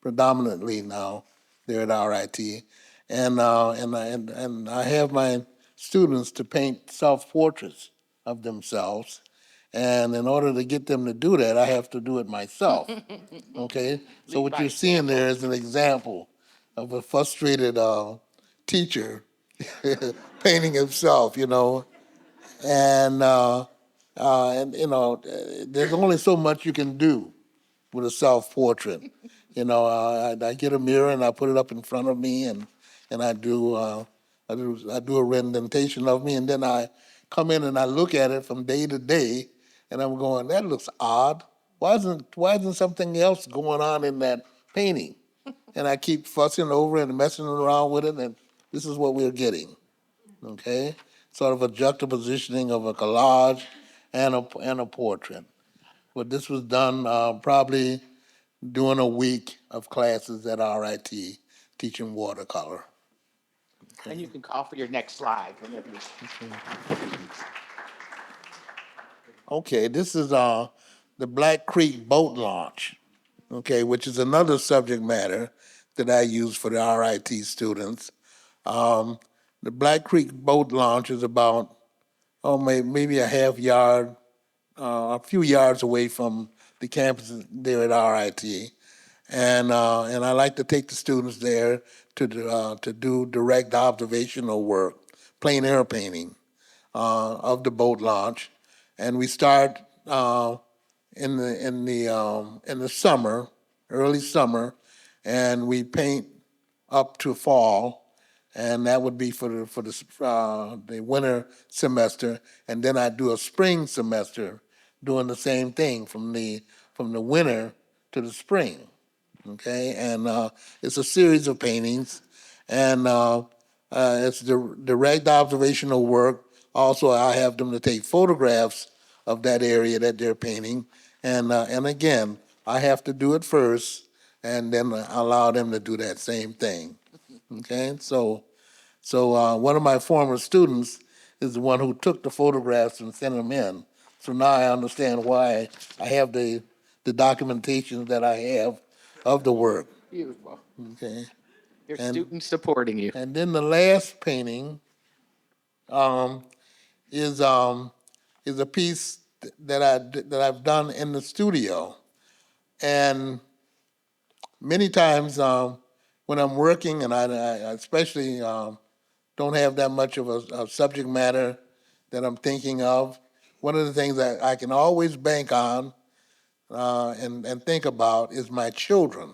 predominantly now there at RIT, and I have my students to paint self-portraits of themselves. And in order to get them to do that, I have to do it myself. Okay, so Lead what by you're seeing example. there is an example of a frustrated teacher painting himself. And there's only so much you can do with a self-portrait. I get a mirror and I put it up in front of me, and I do a rendition of me, and then I come in and I look at it from day to day, and I'm going, that looks odd. Why isn't something else going on in that painting? And I keep fussing over it and messing around with it, and this is what we're getting. Okay, sort of a juxtapositioning of a collage and a portrait. But this was done probably during a week of classes at RIT teaching watercolor. And you can call for your next slide whenever you. Okay, this is the Black Creek boat launch, okay, which is another subject matter that I use for the RIT students. Um, the Black Creek boat launch is about, maybe a few yards away from the campus there at RIT. And I like to take the students there to do direct observational work, plein air painting of the boat launch. and we start in the summer, early summer, and we paint up to fall, and that would be for the winter semester, and then I do a spring semester, doing the same thing from the winter to the spring. Okay, and it's a series of paintings, and it's direct observational work. Also, I have them to take photographs of that area that they're painting, and again, I have to do it first, and then allow them to do that same thing. Okay, so one of my former students is the one who took the photographs and sent them in. So now I understand why I have the documentation that I have of the work. Beautiful. Okay, Your and students supporting you. and then the last painting um, is a piece that I've done in the studio, and many times when I'm working, and I especially don't have that much of a subject matter that I'm thinking of, one of the things that I can always bank on and think about is my children.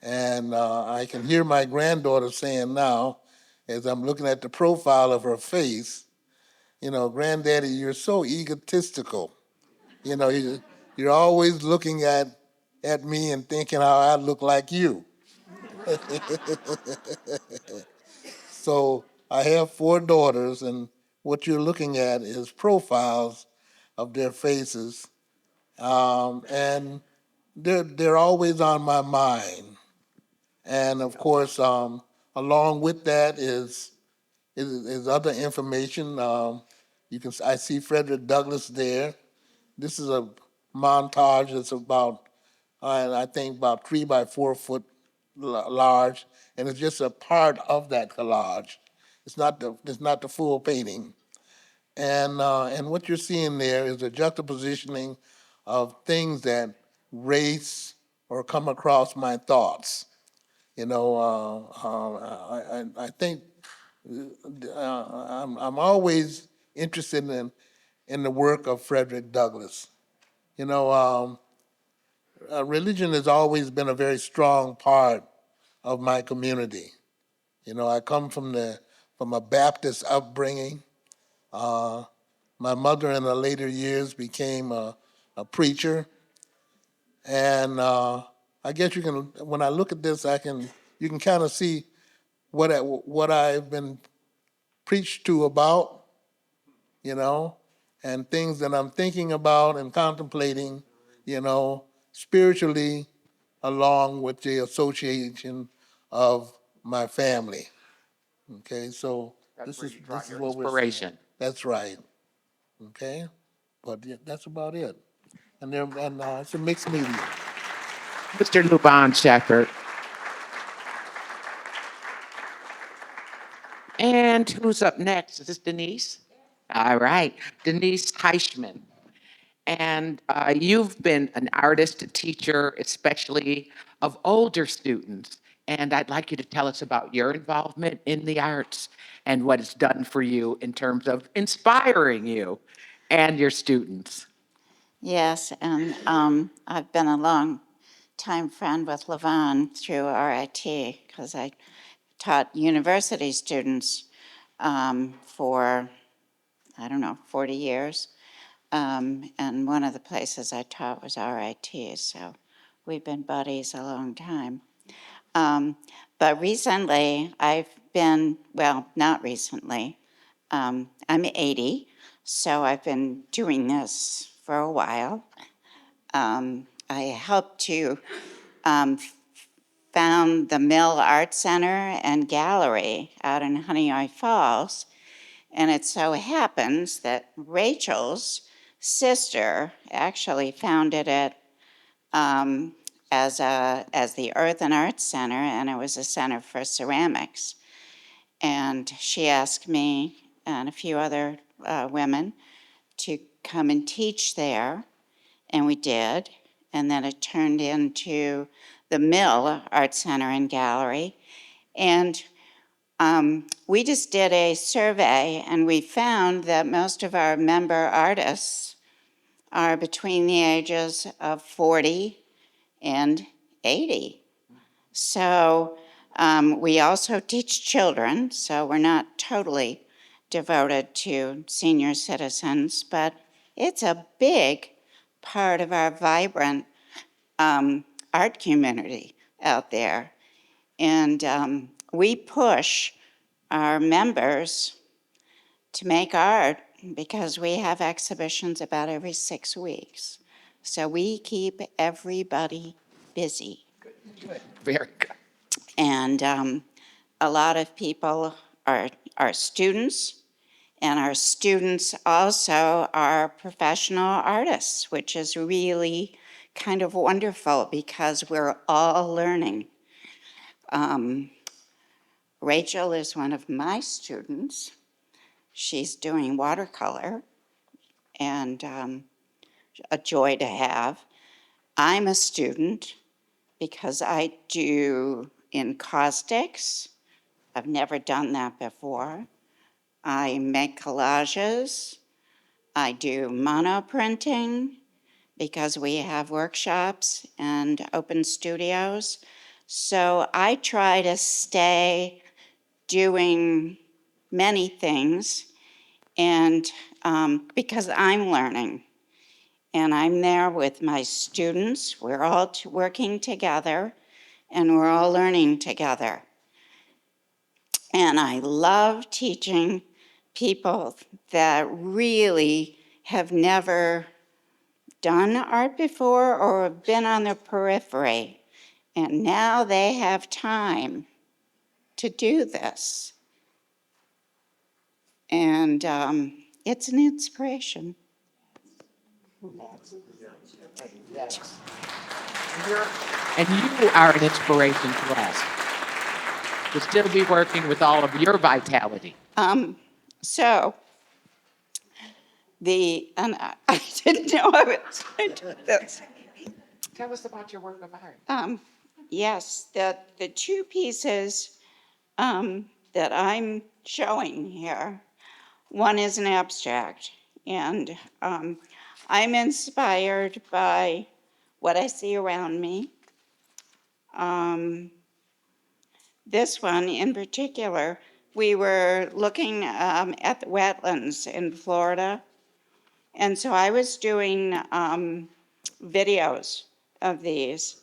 And I can hear my granddaughter saying now, as I'm looking at the profile of her face, you know, Granddaddy, you're so egotistical. You know, you're always looking at me and thinking how I look like you. So I have 4 daughters, and what you're looking at is profiles of their faces, and they're always on my mind. And of course, along with that is other information. I see Frederick Douglass there. This is a montage that's about I think about 3 by 4 foot large, and it's just a part of that collage. It's not the full painting. And what you're seeing there is a juxtapositioning of things that race or come across my thoughts. You know, I think I'm always interested in the work of Frederick Douglass. You know, religion has always been a very strong part of my community. You know, I come from a Baptist upbringing. Uh, my mother, in her later years, became a preacher, and I guess you can. When I look at this, you can kind of see what I've been preached to about, you know, and things that I'm thinking about and contemplating, you know, spiritually, along with the association of my family. Okay, so That's where you draw this is your what we're seeing. inspiration. That's right. Okay, but yeah, that's about it. And it's a mixed media. Mr. Luvon Sheppard. And who's up next? Is this Denise? All right, Denise Heischman. And you've been an artist, a teacher, especially of older students. And I'd like you to tell us about your involvement in the arts and what it's done for you in terms of inspiring you and your students. Yes, and I've been a long time friend with Luvon through RIT because I taught university students for, I don't know, 40 years. And one of the places I taught was RIT, so we've been buddies a long time. But recently, I've been, well, not recently, I'm 80, so I've been doing this for a while. I helped to found the Mill Art Center and Gallery out in Honeoye Falls, and it so happens that Rachel's sister actually founded it as the Earth and Arts Center, and it was a center for ceramics. And she asked me and a few other women to come and teach there, and we did. And then it turned into the Mill Art Center and Gallery. And We just did a survey and we found that most of our member artists are between the ages of 40 and 80. So we also teach children, so we're not totally devoted to senior citizens, but it's a big part of our vibrant art community out there. And we push our members to make art because we have exhibitions about every 6 weeks. So we keep everybody busy. Very good. And a lot of people are students, and our students also are professional artists, which is really kind of wonderful because we're all learning. Rachel is one of my students. She's doing watercolor, and a joy to have. I'm a student because I do encaustics. I've never done that before. I make collages. I do monoprinting because we have workshops and open studios. So I try to stay doing many things, and because I'm learning. And I'm there with my students. We're all working together, and we're all learning together. And I love teaching people that really have never done art before or have been on the periphery. And now they have time to do this. And it's an inspiration. And you are an inspiration to us to still be working with all of your vitality. So, and I didn't know I was going to do this. Tell us about your work of art. Yes, the two pieces that I'm showing here, one is an abstract, and I'm inspired by what I see around me. This one in particular, we were looking at the wetlands in Florida, and so I was doing videos of these.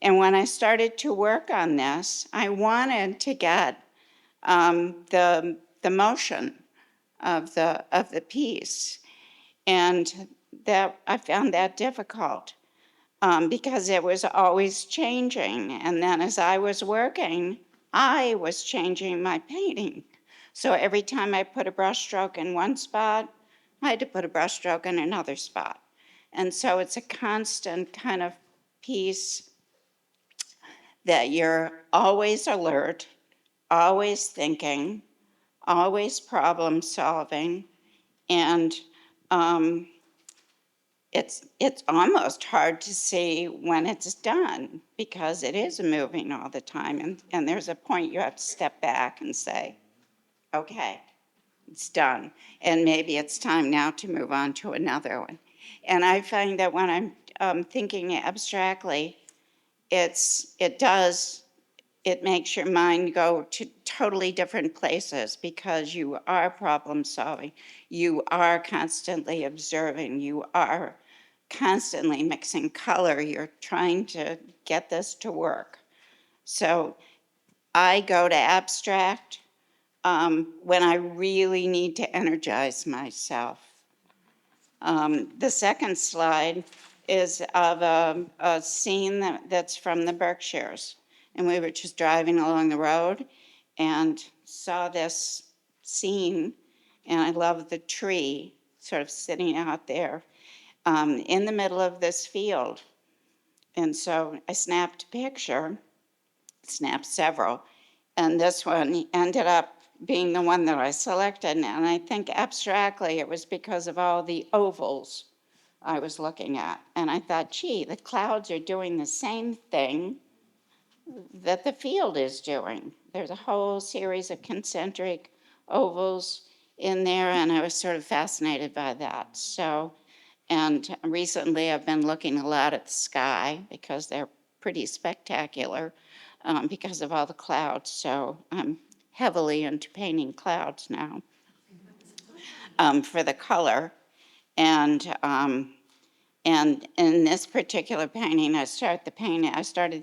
And when I started to work on this, I wanted to get the motion of the piece, and that I found that difficult because it was always changing. And then as I was working, I was changing my painting. So every time I put a brushstroke in one spot, I had to put a brushstroke in another spot. And so it's a constant kind of piece that you're always alert, always thinking, always problem solving, and it's almost hard to see when it's done because it is moving all the time, and there's a point you have to step back and say, okay, it's done, and maybe it's time now to move on to another one. And I find that when I'm thinking abstractly, it makes your mind go to totally different places because you are problem solving. You are constantly observing. You are constantly mixing color. You're trying to get this to work. So I go to abstract when I really need to energize myself. The second slide is of a scene that's from the Berkshires. And we were just driving along the road and saw this scene, and I love the tree sort of sitting out there in the middle of this field. And so I snapped a picture, snapped several, and this one ended up being the one that I selected. And I think abstractly it was because of all the ovals I was looking at. And I thought, gee, the clouds are doing the same thing that the field is doing. There's a whole series of concentric ovals in there, and I was sort of fascinated by that. So, and recently I've been looking a lot at the sky because they're pretty spectacular because of all the clouds. So I'm heavily into painting clouds now for the color. And in this particular painting, I started the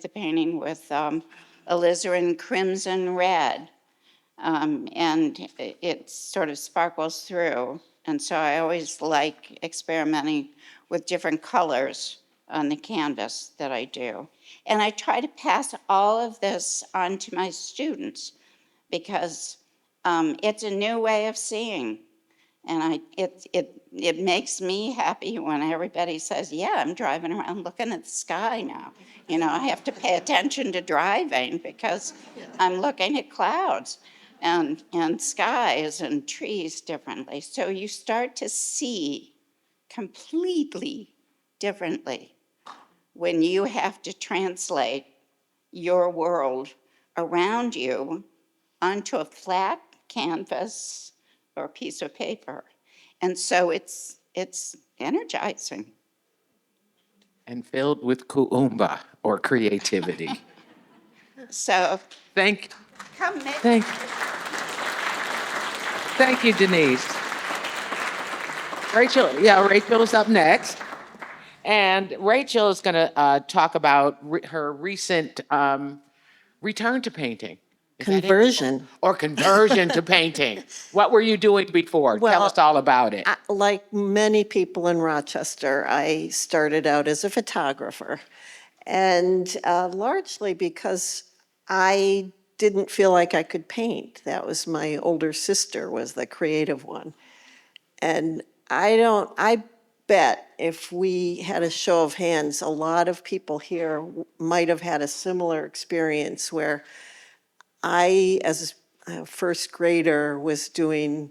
painting with alizarin crimson red, and it sort of sparkles through. And so I always like experimenting with different colors on the canvas that I do. And I try to pass all of this on to my students because it's a new way of seeing. And it makes me happy when everybody says, yeah, I'm driving around looking at the sky now. You know, I have to pay attention to driving because I'm looking at clouds and skies and trees differently. So you start to see completely differently when you have to translate your world around you onto a flat canvas or a piece of paper. And so it's energizing. And filled with kuumba or creativity. So Thank come make Thank you, Denise. Rachel's up next. And Rachel is going to talk about her recent return to painting. Is that it? Conversion. Or conversion to painting. What were you doing before? Tell us all about it. Like many people in Rochester, I started out as a photographer. And largely because I didn't feel like I could paint. That was my older sister was the creative one. And I bet if we had a show of hands, a lot of people here might have had a similar experience where I, as a first grader, was doing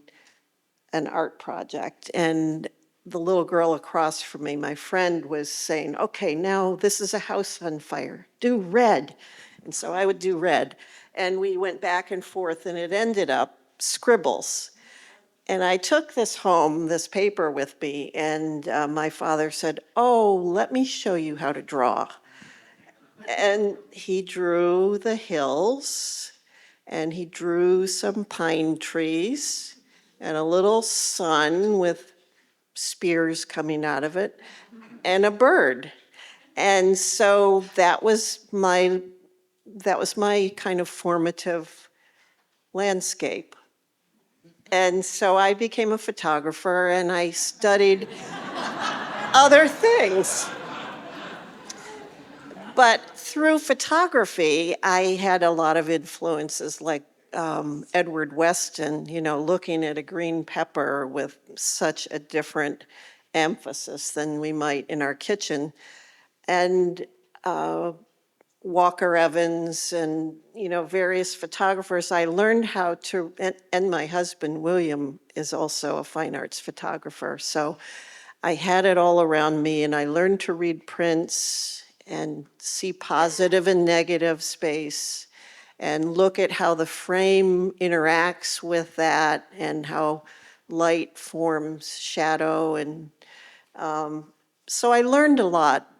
an art project, and the little girl across from me, my friend, was saying, okay, now this is a house on fire, do red. And so I would do red. And we went back and forth, and it ended up scribbles. And I took this home, this paper with me, and my father said, oh, let me show you how to draw. And he drew the hills, and he drew some pine trees and a little sun with spears coming out of it and a bird. And so that was my kind of formative landscape. And so I became a photographer and I studied other things. But through photography, I had a lot of influences like Edward Weston, you know, looking at a green pepper with such a different emphasis than we might in our kitchen. And Walker Evans and, you know, various photographers. I learned how to, and my husband, William, is also a fine arts photographer. So I had it all around me and I learned to read prints and see positive and negative space and look at how the frame interacts with that and how light forms shadow. And so I learned a lot,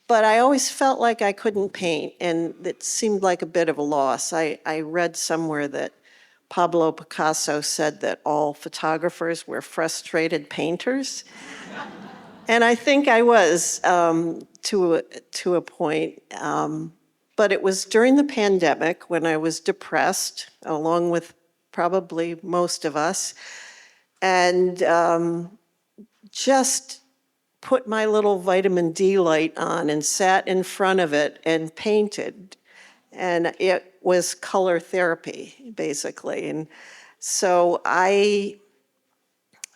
but I always felt like I couldn't paint, and it seemed like a bit of a loss. I read somewhere that Pablo Picasso said that all photographers were frustrated painters. And I think I was to a point. But it was during the pandemic when I was depressed, along with probably most of us, and just put my little vitamin D light on and sat in front of it and painted. And it was color therapy, basically. And so I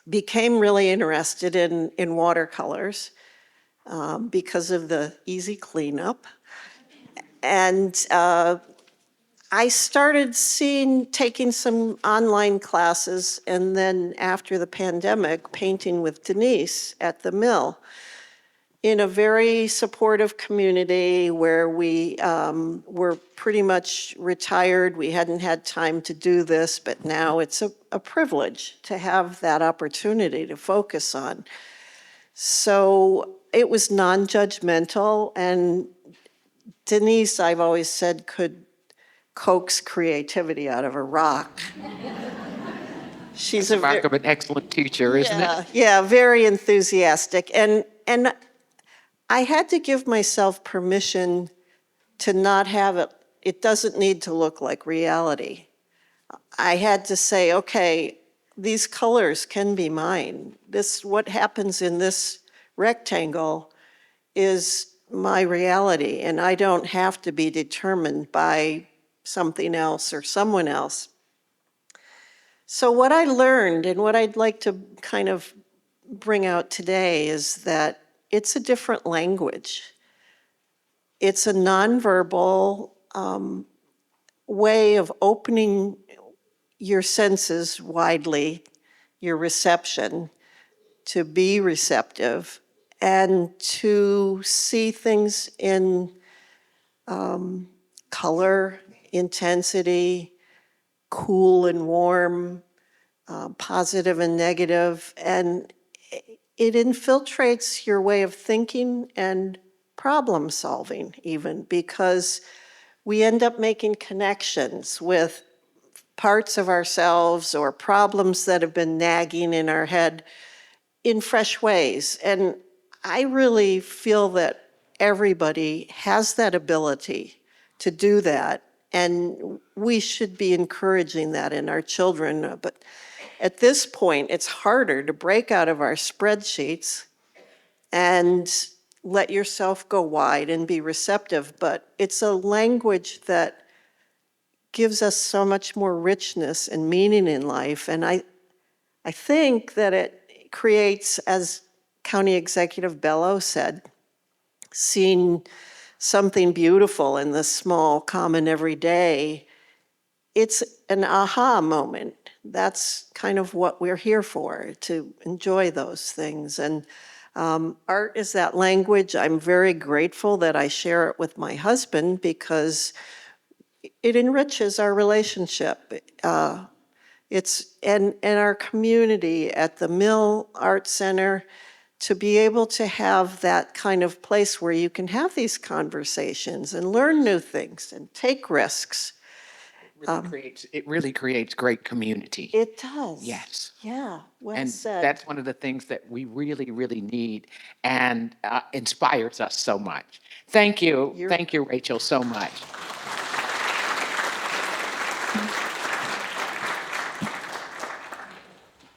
became really interested in watercolors because of the easy cleanup. And I started taking some online classes, and then after the pandemic, painting with Denise at the mill. in a very supportive community where we were pretty much retired. We hadn't had time to do this, but now it's a privilege to have that opportunity to focus on. So it was non-judgmental, and Denise, I've always said, could coax creativity out of a rock. She's That's the mark of an excellent teacher, isn't it? Yeah, very enthusiastic. And I had to give myself permission to not have it. It doesn't need to look like reality. I had to say, okay, these colors can be mine. What happens in this rectangle is my reality, and I don't have to be determined by something else or someone else. So what I learned and what I'd like to kind of bring out today is that it's a different language. It's a nonverbal way of opening your senses widely, your reception, to be receptive and to see things in color, intensity, cool and warm, positive and negative, and it infiltrates your way of thinking and problem solving even, because we end up making connections with parts of ourselves or problems that have been nagging in our head in fresh ways. And I really feel that everybody has that ability to do that, and we should be encouraging that in our children. But at this point, it's harder to break out of our spreadsheets and let yourself go wide and be receptive. But it's a language that gives us so much more richness and meaning in life. And I think that it creates, as County Executive Bello said, seeing something beautiful in the small, common, everyday, it's an aha moment. That's kind of what we're here for, to enjoy those things. And art is that language. I'm very grateful that I share it with my husband because it enriches our relationship. And our community at the Mill Art Center, to be able to have that kind of place where you can have these conversations and learn new things and take risks. It really creates great community. It does. Yes. Yeah, well And said. that's one of the things that we really, really need and inspires us so much. Thank you. Thank you, Rachel, so much.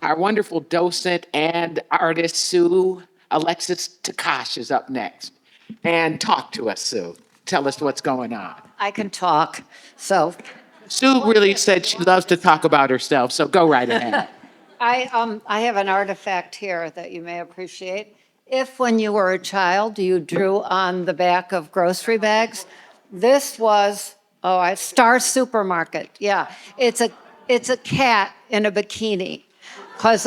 Our wonderful docent and artist, Sue Alexis Tkach, is up next. And talk to us, Sue. Tell us what's going on. I can talk, so. Sue really said she loves to talk about herself, so go right ahead. I have an artifact here that you may appreciate. If when you were a child, you drew on the back of grocery bags, this was, Star Supermarket, yeah. It's a cat in a bikini, because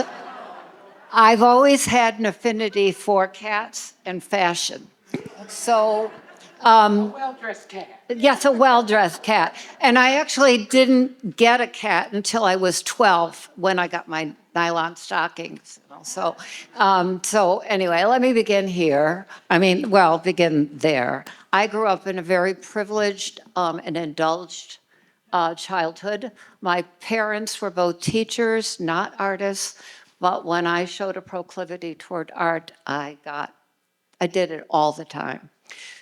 I've always had an affinity for cats and fashion. So, Well-dressed cat. yes, a well-dressed cat. And I actually didn't get a cat until I was 12 when I got my nylon stockings. So anyway, let me begin here. Begin there. I grew up in a very privileged and indulged childhood. My parents were both teachers, not artists, but when I showed a proclivity toward art, I did it all the time.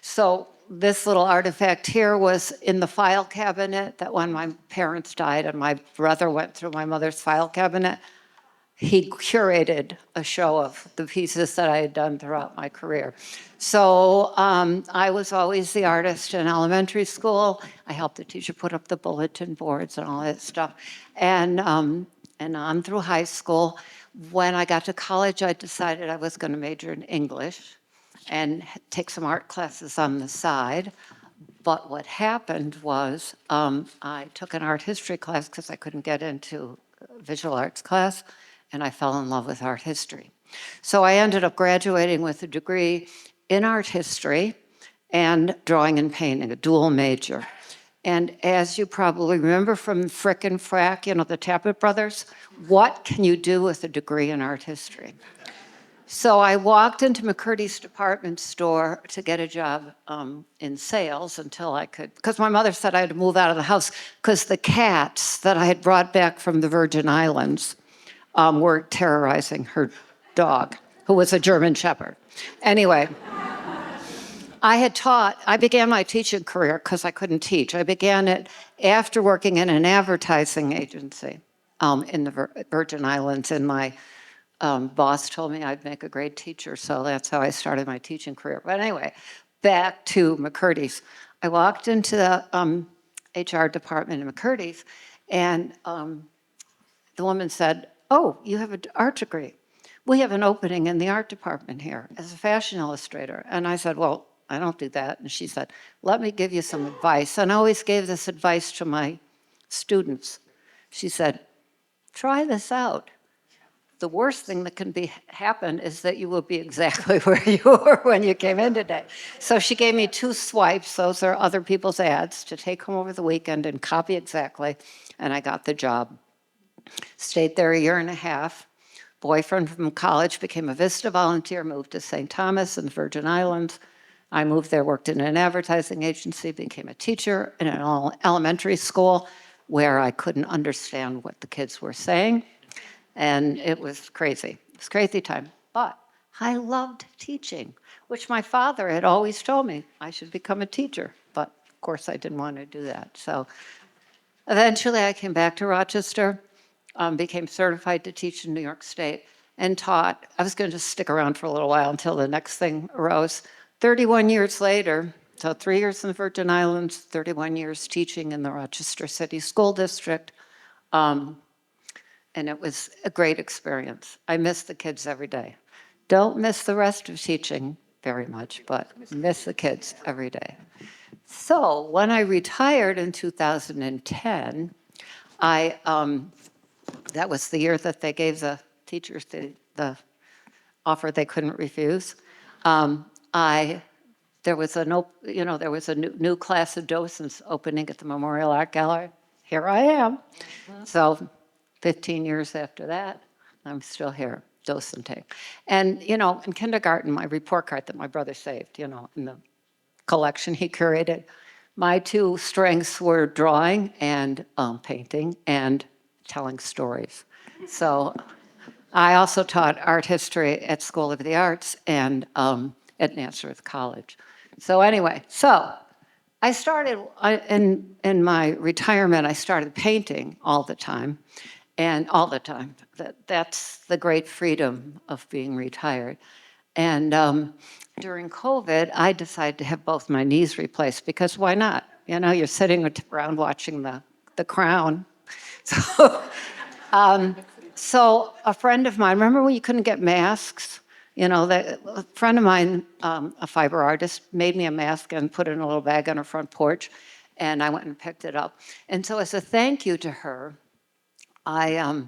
So this little artifact here was in the file cabinet that when my parents died and my brother went through my mother's file cabinet, he curated a show of the pieces that I had done throughout my career. So I was always the artist in elementary school. I helped the teacher put up the bulletin boards and all that stuff. And on through high school. When I got to college, I decided I was going to major in English and take some art classes on the side. But what happened was I took an art history class because I couldn't get into visual arts class, and I fell in love with art history. So I ended up graduating with a degree in art history and drawing and painting, a dual major. And as you probably remember from Frick and Frack, you know, the Tappet brothers, what can you do with a degree in art history? So I walked into McCurdy's department store to get a job in sales until I could, because my mother said I had to move out of the house because the cats that I had brought back from the Virgin Islands were terrorizing her dog, who was a German Shepherd. Anyway, I began my teaching career because I couldn't teach. I began it after working in an advertising agency in the Virgin Islands, and my boss told me I'd make a great teacher, so that's how I started my teaching career. But anyway, back to McCurdy's. I walked into the HR department in McCurdy's, and the woman said, "Oh, you have an art degree. We have an opening in the art department here as a fashion illustrator." And I said, "Well, I don't do that." And she said, "Let me give you some advice." And I always gave this advice to my students. She said, "Try this out. The worst thing that can happen is that you will be exactly where you were when you came in today." So she gave me 2 swipes, those are other people's ads, to take home over the weekend and copy exactly, and I got the job. Stayed there a year and a half. Boyfriend from college became a Vista volunteer, moved to St. Thomas in the Virgin Islands. I moved there, worked in an advertising agency, became a teacher in an elementary school where I couldn't understand what the kids were saying. And it was crazy. It was a crazy time. But I loved teaching, which my father had always told me I should become a teacher. But of course, I didn't want to do that. So eventually, I came back to Rochester, became certified to teach in New York State, and taught. I was going to just stick around for a little while until the next thing arose. 31 years later, so 3 years in the Virgin Islands, 31 years teaching in the Rochester City School District. And it was a great experience. I miss the kids every day. Don't miss the rest of teaching very much, but miss the kids every day. So when I retired in 2010, that was the year that they gave the teachers the offer they couldn't refuse. There was a new class of docents opening at the Memorial Art Gallery. Here I am. So 15 years after that, I'm still here, docenting. And, you know, in kindergarten, my report card that my brother saved, you know, in the collection he curated, my 2 strengths were drawing and painting and telling stories. So I also taught art history at School of the Arts and at Nazareth College. So anyway, I started, in my retirement, I started painting all the time. And all the time. That's the great freedom of being retired. And during COVID, I decided to have both my knees replaced because why not? You know, you're sitting around watching the Crown. So a friend of mine, remember when you couldn't get masks? You know, a friend of mine, a fiber artist, made me a mask and put it in a little bag on her front porch. And I went and picked it up. And so as a thank you to her, I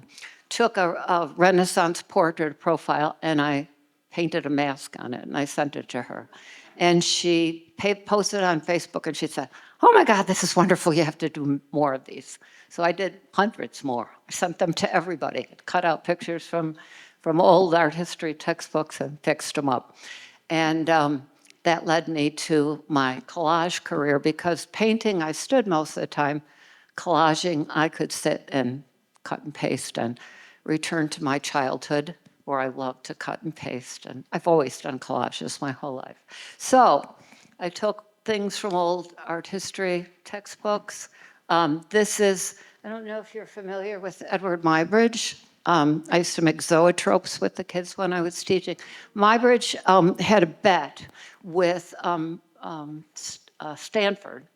took a Renaissance portrait profile and I painted a mask on it and I sent it to her. And she posted it on Facebook and she said, "Oh my God, this is wonderful. You have to do more of these." So I did hundreds more. I sent them to everybody. Cut out pictures from old art history textbooks and fixed them up. And that led me to my collage career because painting, I stood most of the time. Collaging, I could sit and cut and paste and return to my childhood where I loved to cut and paste. And I've always done collages my whole life. So I took things from old art history textbooks. This is, I don't know if you're familiar with Edward Muybridge. I used to make zoetropes with the kids when I was teaching. Muybridge had a bet with Stanford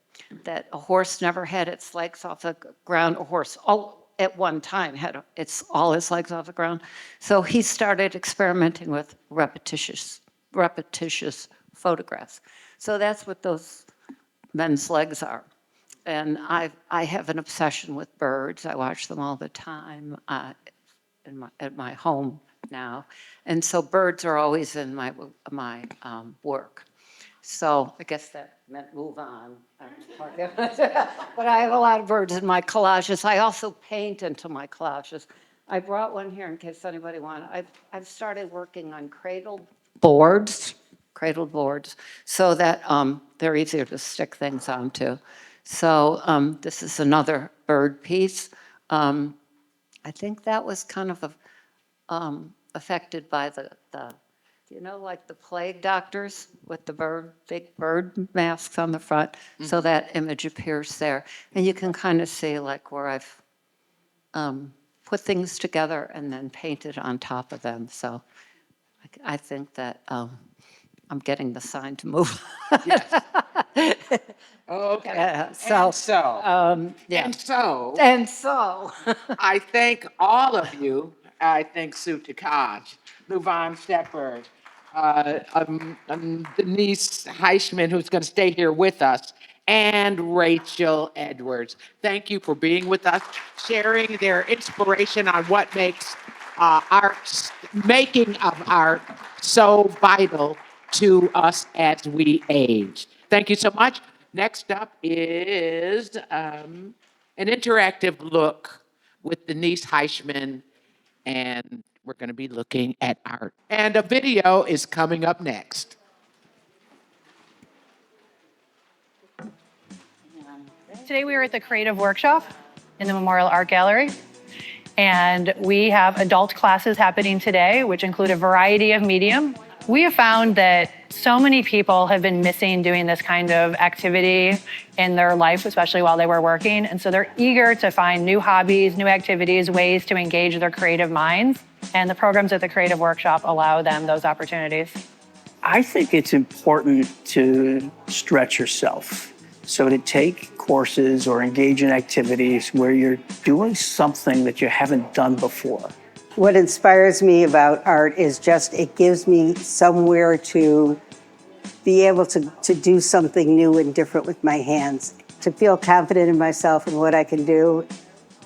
that a horse never had its legs off the ground. A horse, at one time, had all his legs off the ground. So he started experimenting with repetitious photographs. So that's what those men's legs are. And I have an obsession with birds. I watch them all the time. at my home now. And so birds are always in my work. So I guess that meant move on. But I have a lot of birds in my collages. I also paint into my collages. I brought one here in case anybody wants. I've started working on cradled boards, so that they're easier to stick things onto. So this is another bird piece. I think that was kind of affected by the like the plague doctors with the big bird masks on the front. So that image appears there. And you can kind of see like where I've put things together and then painted on top of them. So I think that I'm getting the sign to move. Yes. Okay. Yeah, And so, yeah. and so, And so, I thank all of you. I thank Sue Tkach, Luvon, Sheppard, Denise Heischman, who's going to stay here with us, and Rachel Edwards. Thank you for being with us, sharing their inspiration on what makes art, making of art, so vital to us as we age. Thank you so much. Next up is an interactive look with Denise Heischman, and we're going to be looking at art. And a video is coming up next. Today we are at the Creative Workshop in the Memorial Art Gallery, and we have adult classes happening today, which include a variety of medium. We have found that so many people have been missing doing this kind of activity in their life, especially while they were working. And so they're eager to find new hobbies, new activities, ways to engage their creative minds. And the programs at the Creative Workshop allow them those opportunities. I think it's important to stretch yourself. So to take courses or engage in activities where you're doing something that you haven't done before. What inspires me about art is just it gives me somewhere to be able to do something new and different with my hands, to feel confident in myself and what I can do.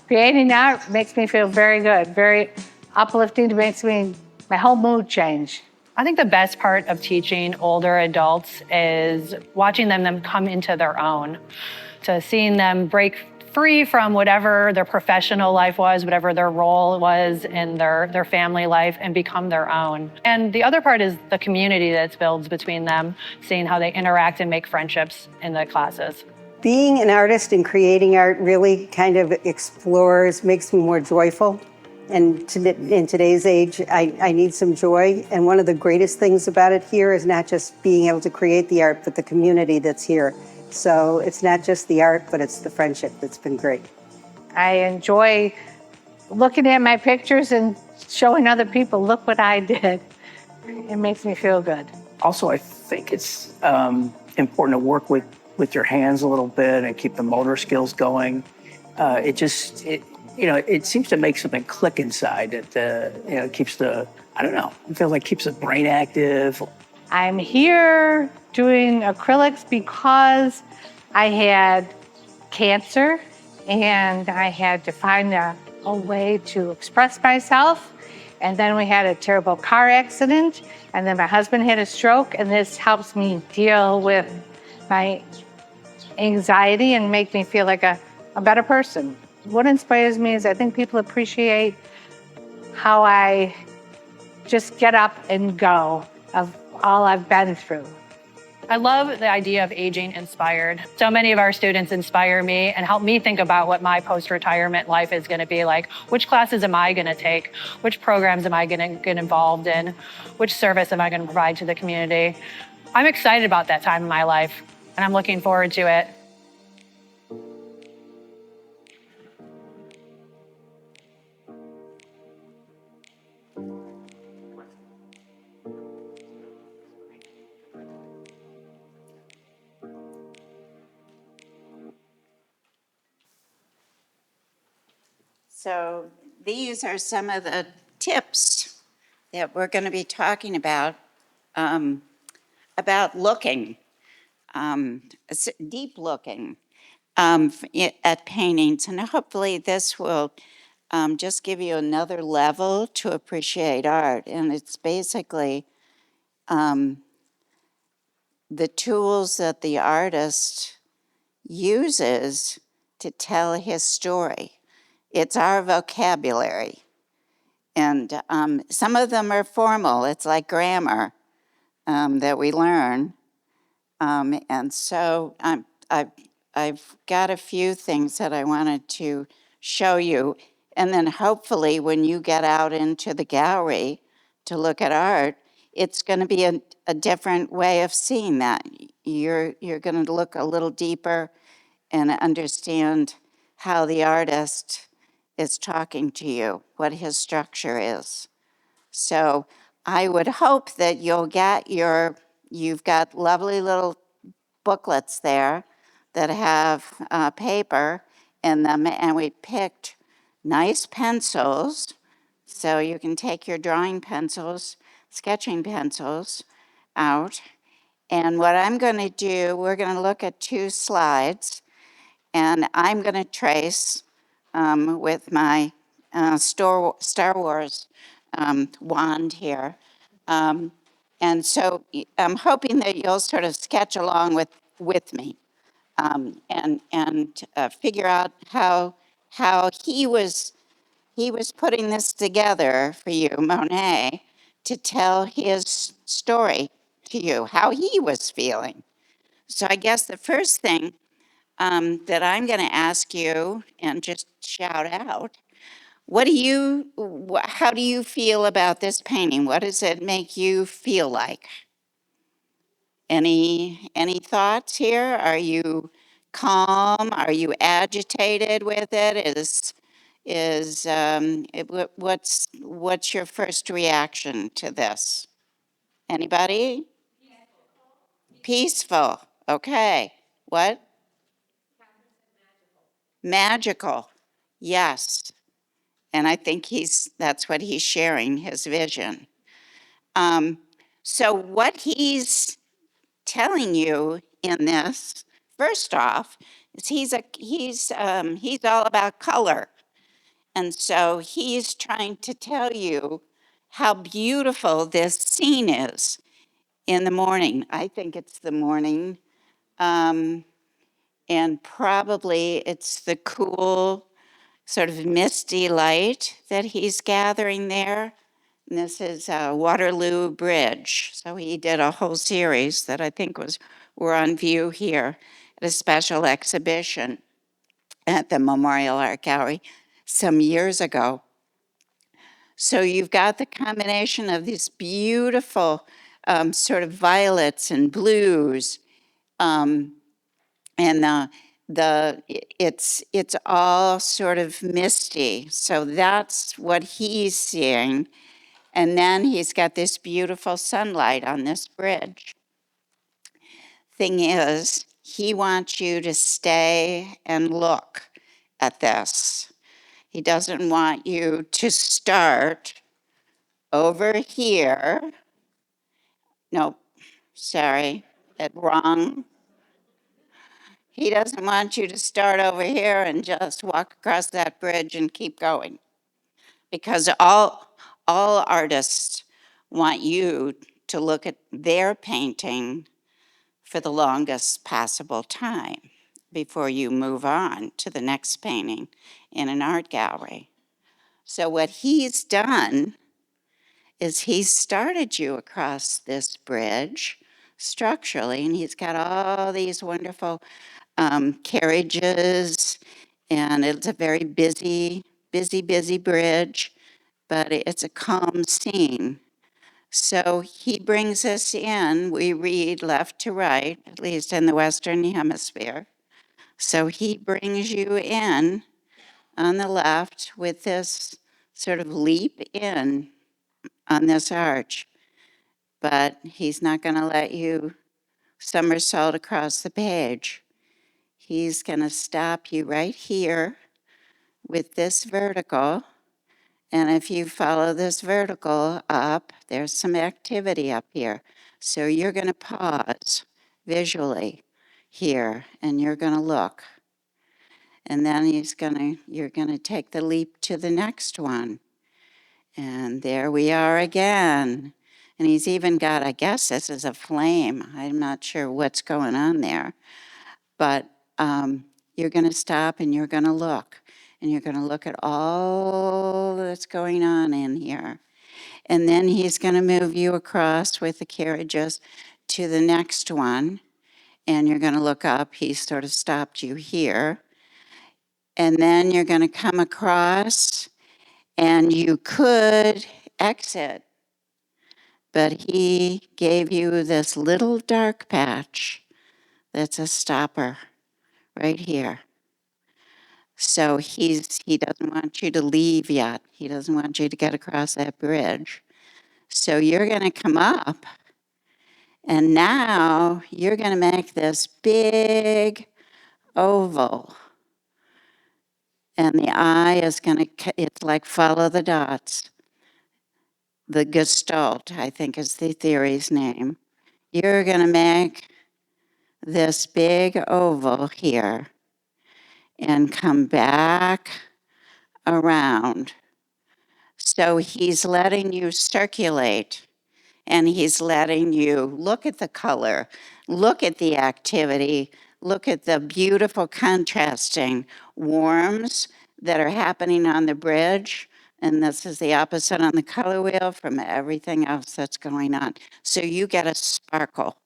Creating art makes me feel very good, very uplifting. It makes my whole mood change. I think the best part of teaching older adults is watching them come into their own, to seeing them break free from whatever their professional life was, whatever their role was in their family life, and become their own. And the other part is the community that builds between them, seeing how they interact and make friendships in the classes. Being an artist and creating art really kind of explores, makes me more joyful. And in today's age, I need some joy. And one of the greatest things about it here is not just being able to create the art, but the community that's here. So it's not just the art, but it's the friendship that's been great. I enjoy looking at my pictures and showing other people, look what I did. It makes me feel good. Also, I think it's important to work with your hands a little bit and keep the motor skills going. It seems to make something click inside. It keeps keeps the brain active. I'm here doing acrylics because I had cancer and I had to find a way to express myself. And then we had a terrible car accident, and then my husband had a stroke, and this helps me deal with my anxiety and make me feel like a better person. What inspires me is I think people appreciate how I just get up and go of all I've been through. I love the idea of aging inspired. So many of our students inspire me and help me think about what my post-retirement life is going to be like. Which classes am I going to take? Which programs am I going to get involved in? Which service am I going to provide to the community? I'm excited about that time in my life, and I'm looking forward to it. So these are some of the tips that we're going to be talking about looking, deep looking at paintings. And hopefully this will just give you another level to appreciate art. And it's basically the tools that the artist uses to tell his story. It's our vocabulary. And some of them are formal. It's like grammar that we learn. And so I've got a few things that I wanted to show you. And then hopefully when you get out into the gallery to look at art, it's going to be a different way of seeing that. You're going to look a little deeper and understand how the artist is talking to you, what his structure is. So I would hope that you've got lovely little booklets there that have paper in them, and we picked nice pencils. So you can take your drawing pencils, sketching pencils out. And what I'm going to do, we're going to look at 2 slides, and I'm going to trace with my Star Wars wand here. And so I'm hoping that you'll sort of sketch along with me and figure out how he was putting this together for you, Monet, to tell his story to you, how he was feeling. So I guess the first thing that I'm going to ask you and just shout out, how do you feel about this painting? What does it make you feel like? Any thoughts here? Are you calm? Are you agitated with it? What's your first reaction to this? Anybody? Peaceful. Okay. What? Magical. Yes. And I think that's what he's sharing, his vision. So what he's telling you in this, first off, is he's all about color. And so he's trying to tell you how beautiful this scene is in the morning. I think it's the morning. And probably it's the cool, sort of misty light that he's gathering there. And this is Waterloo Bridge. So he did a whole series that I think were on view here at a special exhibition at the Memorial Art Gallery some years ago. So you've got the combination of these beautiful sort of violets and blues, and it's all sort of misty. So that's what he's seeing. And then he's got this beautiful sunlight on this bridge. Thing is, he wants you to stay and look at this. He doesn't want you to start over here. No, sorry, wrong. He doesn't want you to start over here and just walk across that bridge and keep going. Because all artists want you to look at their painting for the longest possible time before you move on to the next painting in an art gallery. So what he's done is he's started you across this bridge structurally, and he's got all these wonderful carriages, and it's a very busy bridge, but it's a calm scene. So he brings us in, we read left to right, at least in the Western Hemisphere. So he brings you in on the left with this sort of leap in on this arch, but he's not going to let you somersault across the page. He's going to stop you right here with this vertical. And if you follow this vertical up, there's some activity up here. So you're going to pause visually here and you're going to look. And then you're gonna take the leap to the next one. And there we are again. And he's even got, I guess this is a flame. I'm not sure what's going on there. But you're gonna stop and you're gonna look. And you're gonna look at all that's going on in here. And then he's gonna move you across with the carriages to the next one. And you're gonna look up. He sort of stopped you here. And then you're gonna come across and you could exit, but he gave you this little dark patch that's a stopper right here. So he doesn't want you to leave yet. He doesn't want you to get across that bridge. So you're gonna come up, and now you're gonna make this big oval. And the eye is it's like follow the dots. The Gestalt, I think is the theory's name. You're gonna make this big oval here and come back around. So he's letting you circulate and he's letting you look at the color, look at the activity, look at the beautiful contrasting warms that are happening on the bridge. And this is the opposite on the color wheel from everything else that's going on. So you get a sparkle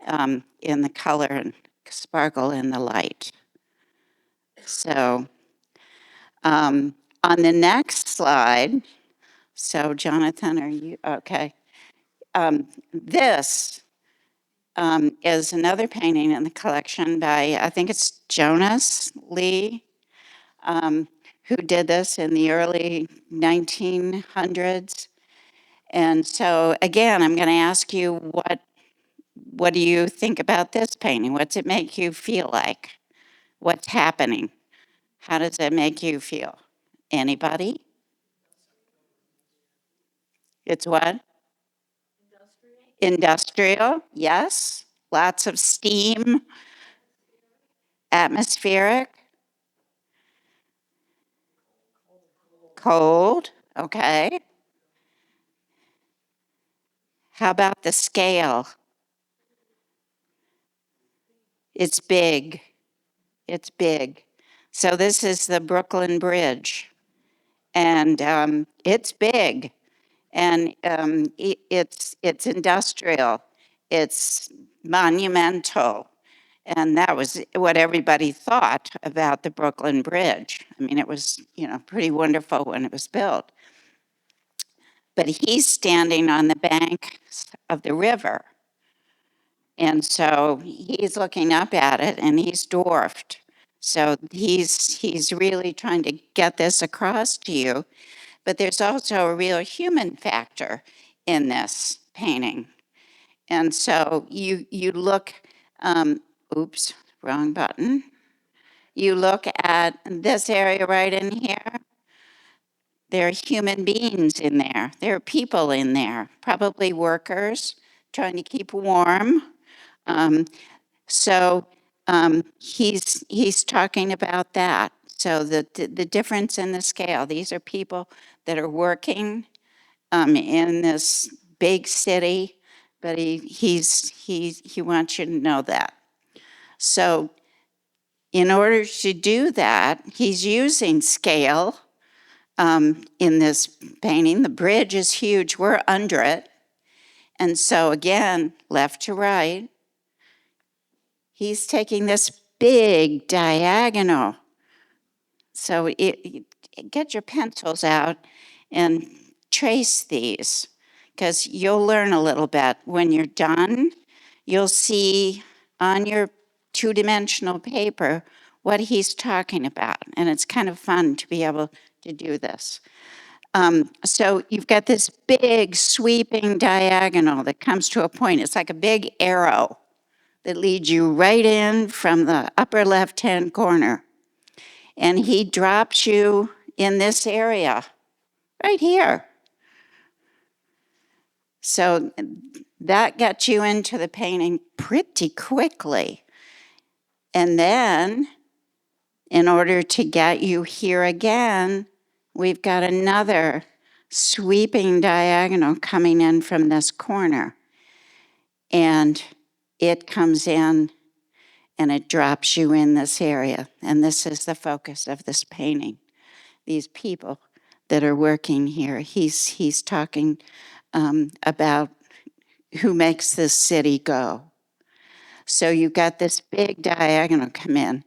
in the color and sparkle in the light. So on the next slide, so Jonathan, are you, okay. This is another painting in the collection by, I think it's Jonas Lee, who did this in the early 1900s. And so again, I'm gonna ask you, what do you think about this painting? What's it make you feel like? What's happening? How does it make you feel? Anybody? It's what? Industrial, yes. Lots of steam. Atmospheric. Cold, okay. How about the scale? It's big. It's big. So this is the Brooklyn Bridge, and it's big, and it's industrial. It's monumental, and that was what everybody thought about the Brooklyn Bridge. I mean, it was, pretty wonderful when it was built. But he's standing on the bank of the river. And so he's looking up at it and he's dwarfed. So he's really trying to get this across to you. But there's also a real human factor in this painting. And so you look, oops, wrong button. You look at this area right in here. There are human beings in there. There are people in there, probably workers trying to keep warm. So he's talking about that. So the difference in the scale. These are people that are working in this big city, but he wants you to know that. So in order to do that, he's using scale. In this painting, the bridge is huge, we're under it. And so again, left to right, he's taking this big diagonal. So get your pencils out and trace these, because you'll learn a little bit. When you're done, you'll see on your two-dimensional paper what he's talking about. And it's kind of fun to be able to do this. So you've got this big sweeping diagonal that comes to a point. It's like a big arrow that leads you right in from the upper left-hand corner. And he drops you in this area, right here. So that gets you into the painting pretty quickly. And then In order to get you here again, we've got another sweeping diagonal coming in from this corner. And it comes in and it drops you in this area. And this is the focus of this painting. These people that are working here, he's talking about who makes this city go. So you've got this big diagonal come in.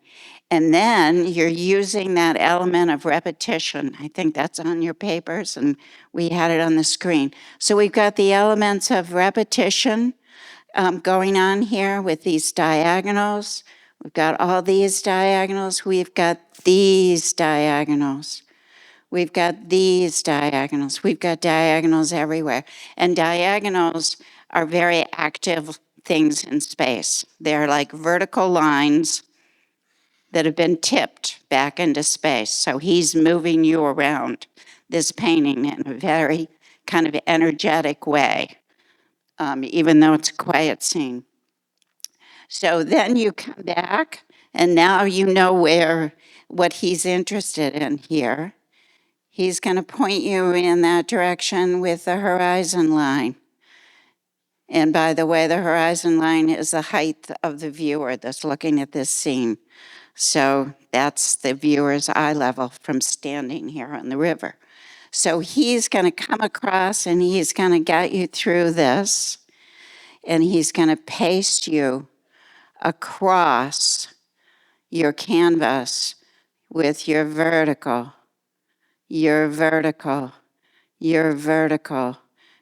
And then you're using that element of repetition. I think that's on your papers, and we had it on the screen. So we've got the elements of repetition going on here with these diagonals. We've got all these diagonals. We've got these diagonals. We've got these diagonals. We've got diagonals everywhere. And diagonals are very active things in space. They're like vertical lines that have been tipped back into space. So he's moving you around this painting in a very kind of energetic way, even though it's a quiet scene. So then you come back, and now you know what he's interested in here. He's going to point you in that direction with the horizon line. And by the way, the horizon line is the height of the viewer that's looking at this scene. So that's the viewer's eye level from standing here on the river. So he's going to come across and he's going to get you through this, and he's going to paste you across your canvas with your vertical, your vertical, your vertical,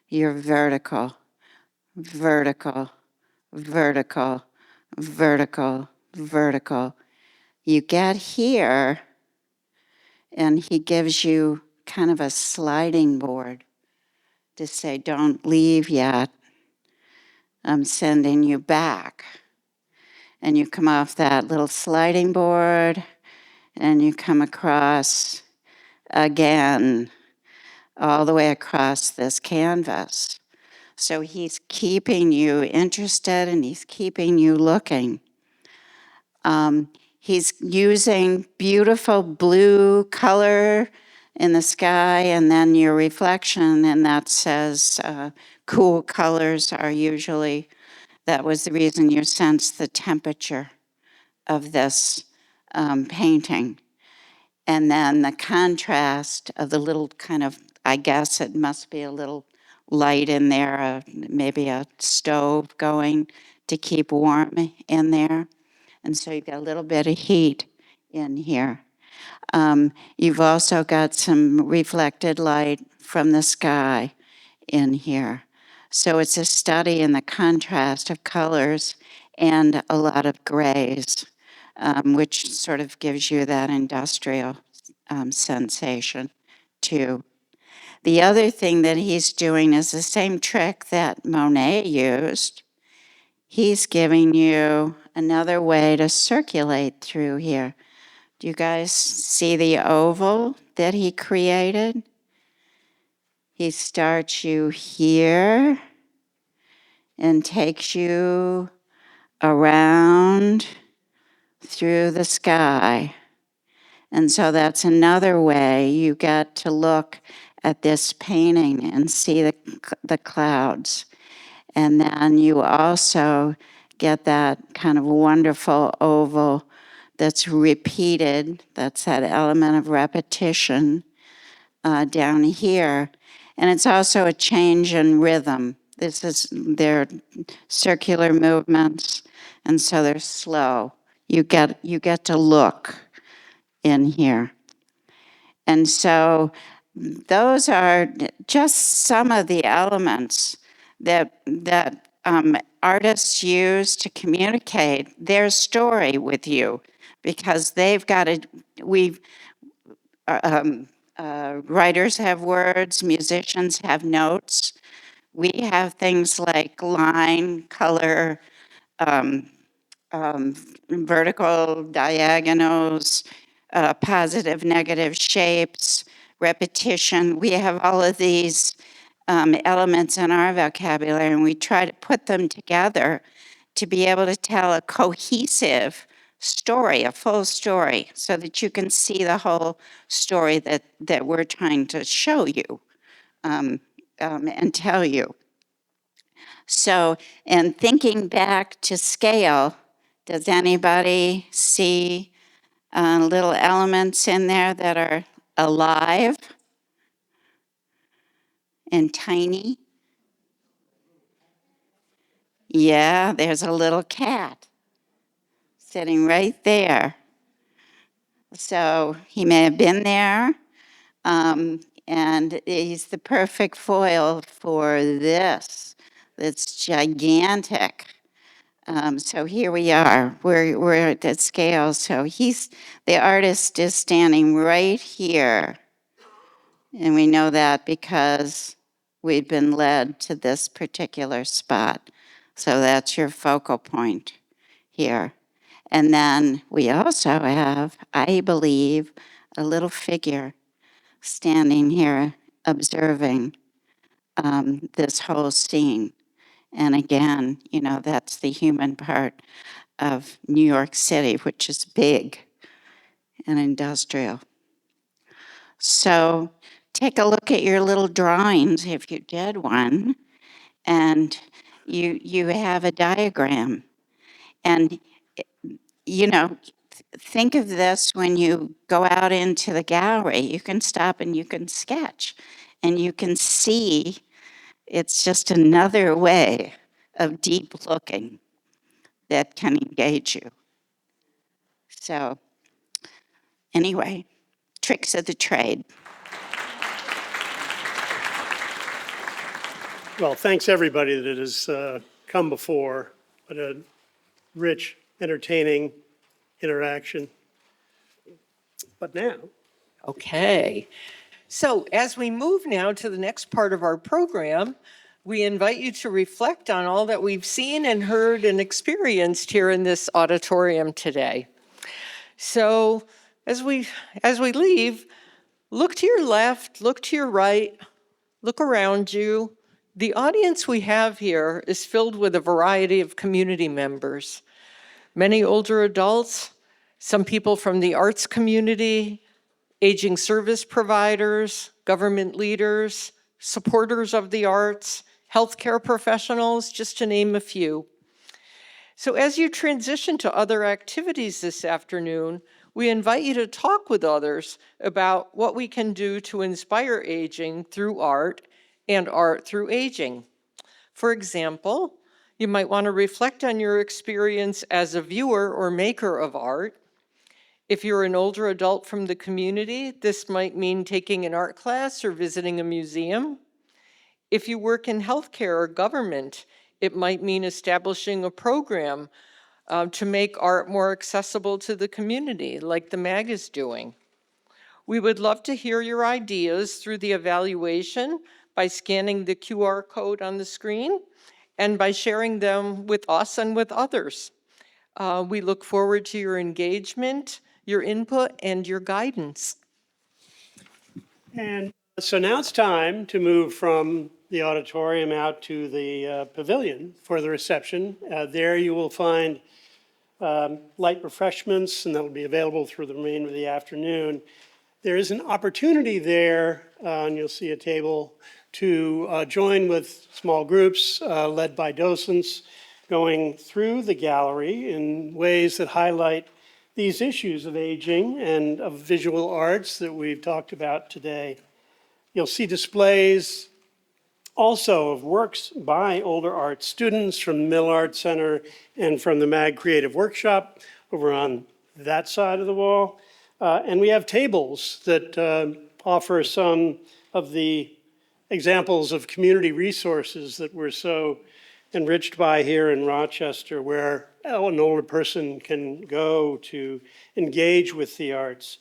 your vertical, vertical, vertical, vertical, vertical. You get here, and he gives you kind of a sliding board to say, don't leave yet. I'm sending you back. And you come off that little sliding board, and you come across again, all the way across this canvas. So he's keeping you interested, and he's keeping you looking. He's using beautiful blue color in the sky, and then your reflection, and that says cool colors are usually, that was the reason you sensed the temperature of this painting. And then the contrast of the little kind of, I guess it must be a little light in there, maybe a stove going to keep warm in there. And so you've got a little bit of heat in here. You've also got some reflected light from the sky in here. So it's a study in the contrast of colors and a lot of grays, which sort of gives you that industrial sensation too. The other thing that he's doing is the same trick that Monet used. He's giving you another way to circulate through here. Do you guys see the oval that he created? He starts you here and takes you around through the sky. And so that's another way you get to look at this painting and see the clouds. And then you also get that kind of wonderful oval that's repeated. That's that element of repetition down here. And it's also a change in rhythm. They're circular movements, and so they're slow. You get to look in here. And so those are just some of the elements that artists use to communicate their story with you, because they've got to, writers have words, musicians have notes. We have things like line, color, vertical diagonals, positive, negative shapes, repetition. We have all of these elements in our vocabulary, and we try to put them together to be able to tell a cohesive story, a full story, so that you can see the whole story that we're trying to show you and tell you. So, and thinking back to scale, does anybody see little elements in there that are alive and tiny? Yeah, there's a little cat sitting right there. So he may have been there, and he's the perfect foil for this. That's gigantic. So here we are. We're at that scale. So the artist is standing right here, and we know that because we've been led to this particular spot. So that's your focal point here. And then we also have, I believe, a little figure standing here observing this whole scene. And again, that's the human part of New York City, which is big and industrial. So take a look at your little drawings if you did one, and you have a diagram. And think of this when you go out into the gallery. You can stop and you can sketch, and you can see it's just another way of deep looking that can engage you. So anyway, tricks of the trade. Well, thanks everybody that has come before. What a rich, entertaining interaction. But now. Okay. So as we move now to the next part of our program, we invite you to reflect on all that we've seen and heard and experienced here in this auditorium today. So as we leave, look to your left, look to your right, look around you. The audience we have here is filled with a variety of community members. Many older adults, some people from the arts community, aging service providers, government leaders, supporters of the arts, healthcare professionals, just to name a few. So as you transition to other activities this afternoon, we invite you to talk with others about what we can do to inspire aging through art and art through aging. For example, you might want to reflect on your experience as a viewer or maker of art. If you're an older adult from the community, this might mean taking an art class or visiting a museum. If you work in healthcare or government, it might mean establishing a program to make art more accessible to the community, like the MAG is doing. We would love to hear your ideas through the evaluation by scanning the QR code on the screen and by sharing them with us and with others. We look forward to your engagement, your input, and your guidance. And so now it's time to move from the auditorium out to the pavilion for the reception. There you will find light refreshments, and that will be available through the remainder of the afternoon. There is an opportunity there, and you'll see a table, to join with small groups led by docents going through the gallery in ways that highlight these issues of aging and of visual arts that we've talked about today. You'll see displays also of works by older art students from the Mill Art Center and from the MAG Creative Workshop over on that side of the wall. And we have tables that offer some of the examples of community resources that we're so enriched by here in Rochester, where an older person can go to engage with the arts.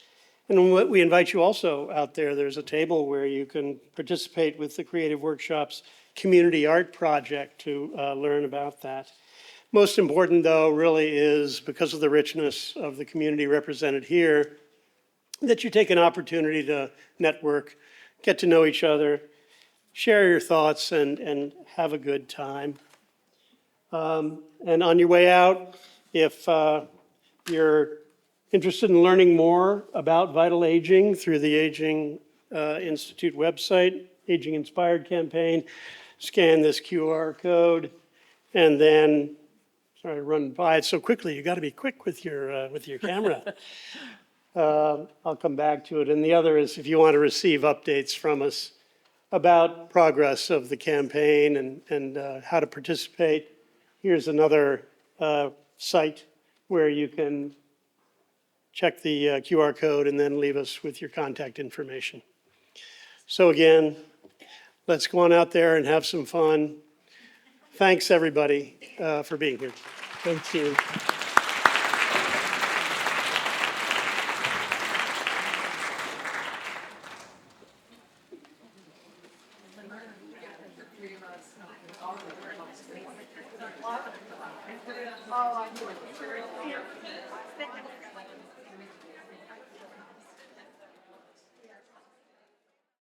And we invite you also out there, there's a table where you can participate with the Creative Workshop's Community Art Project to learn about that. Most important, though, really is, because of the richness of the community represented here, that you take an opportunity to network, get to know each other, share your thoughts, and have a good time. And on your way out, if you're interested in learning more about vital aging through the Aging Institute website, Aging Inspired campaign, scan this QR code, and then, sorry, I run by it so quickly. You got to be quick with your camera. I'll come back to it. And the other is if you want to receive updates from us about progress of the campaign and how to participate, here's another site where you can check the QR code and then leave us with your contact information. So again, let's go on out there and have some fun. Thanks, everybody, for being here. Thank you.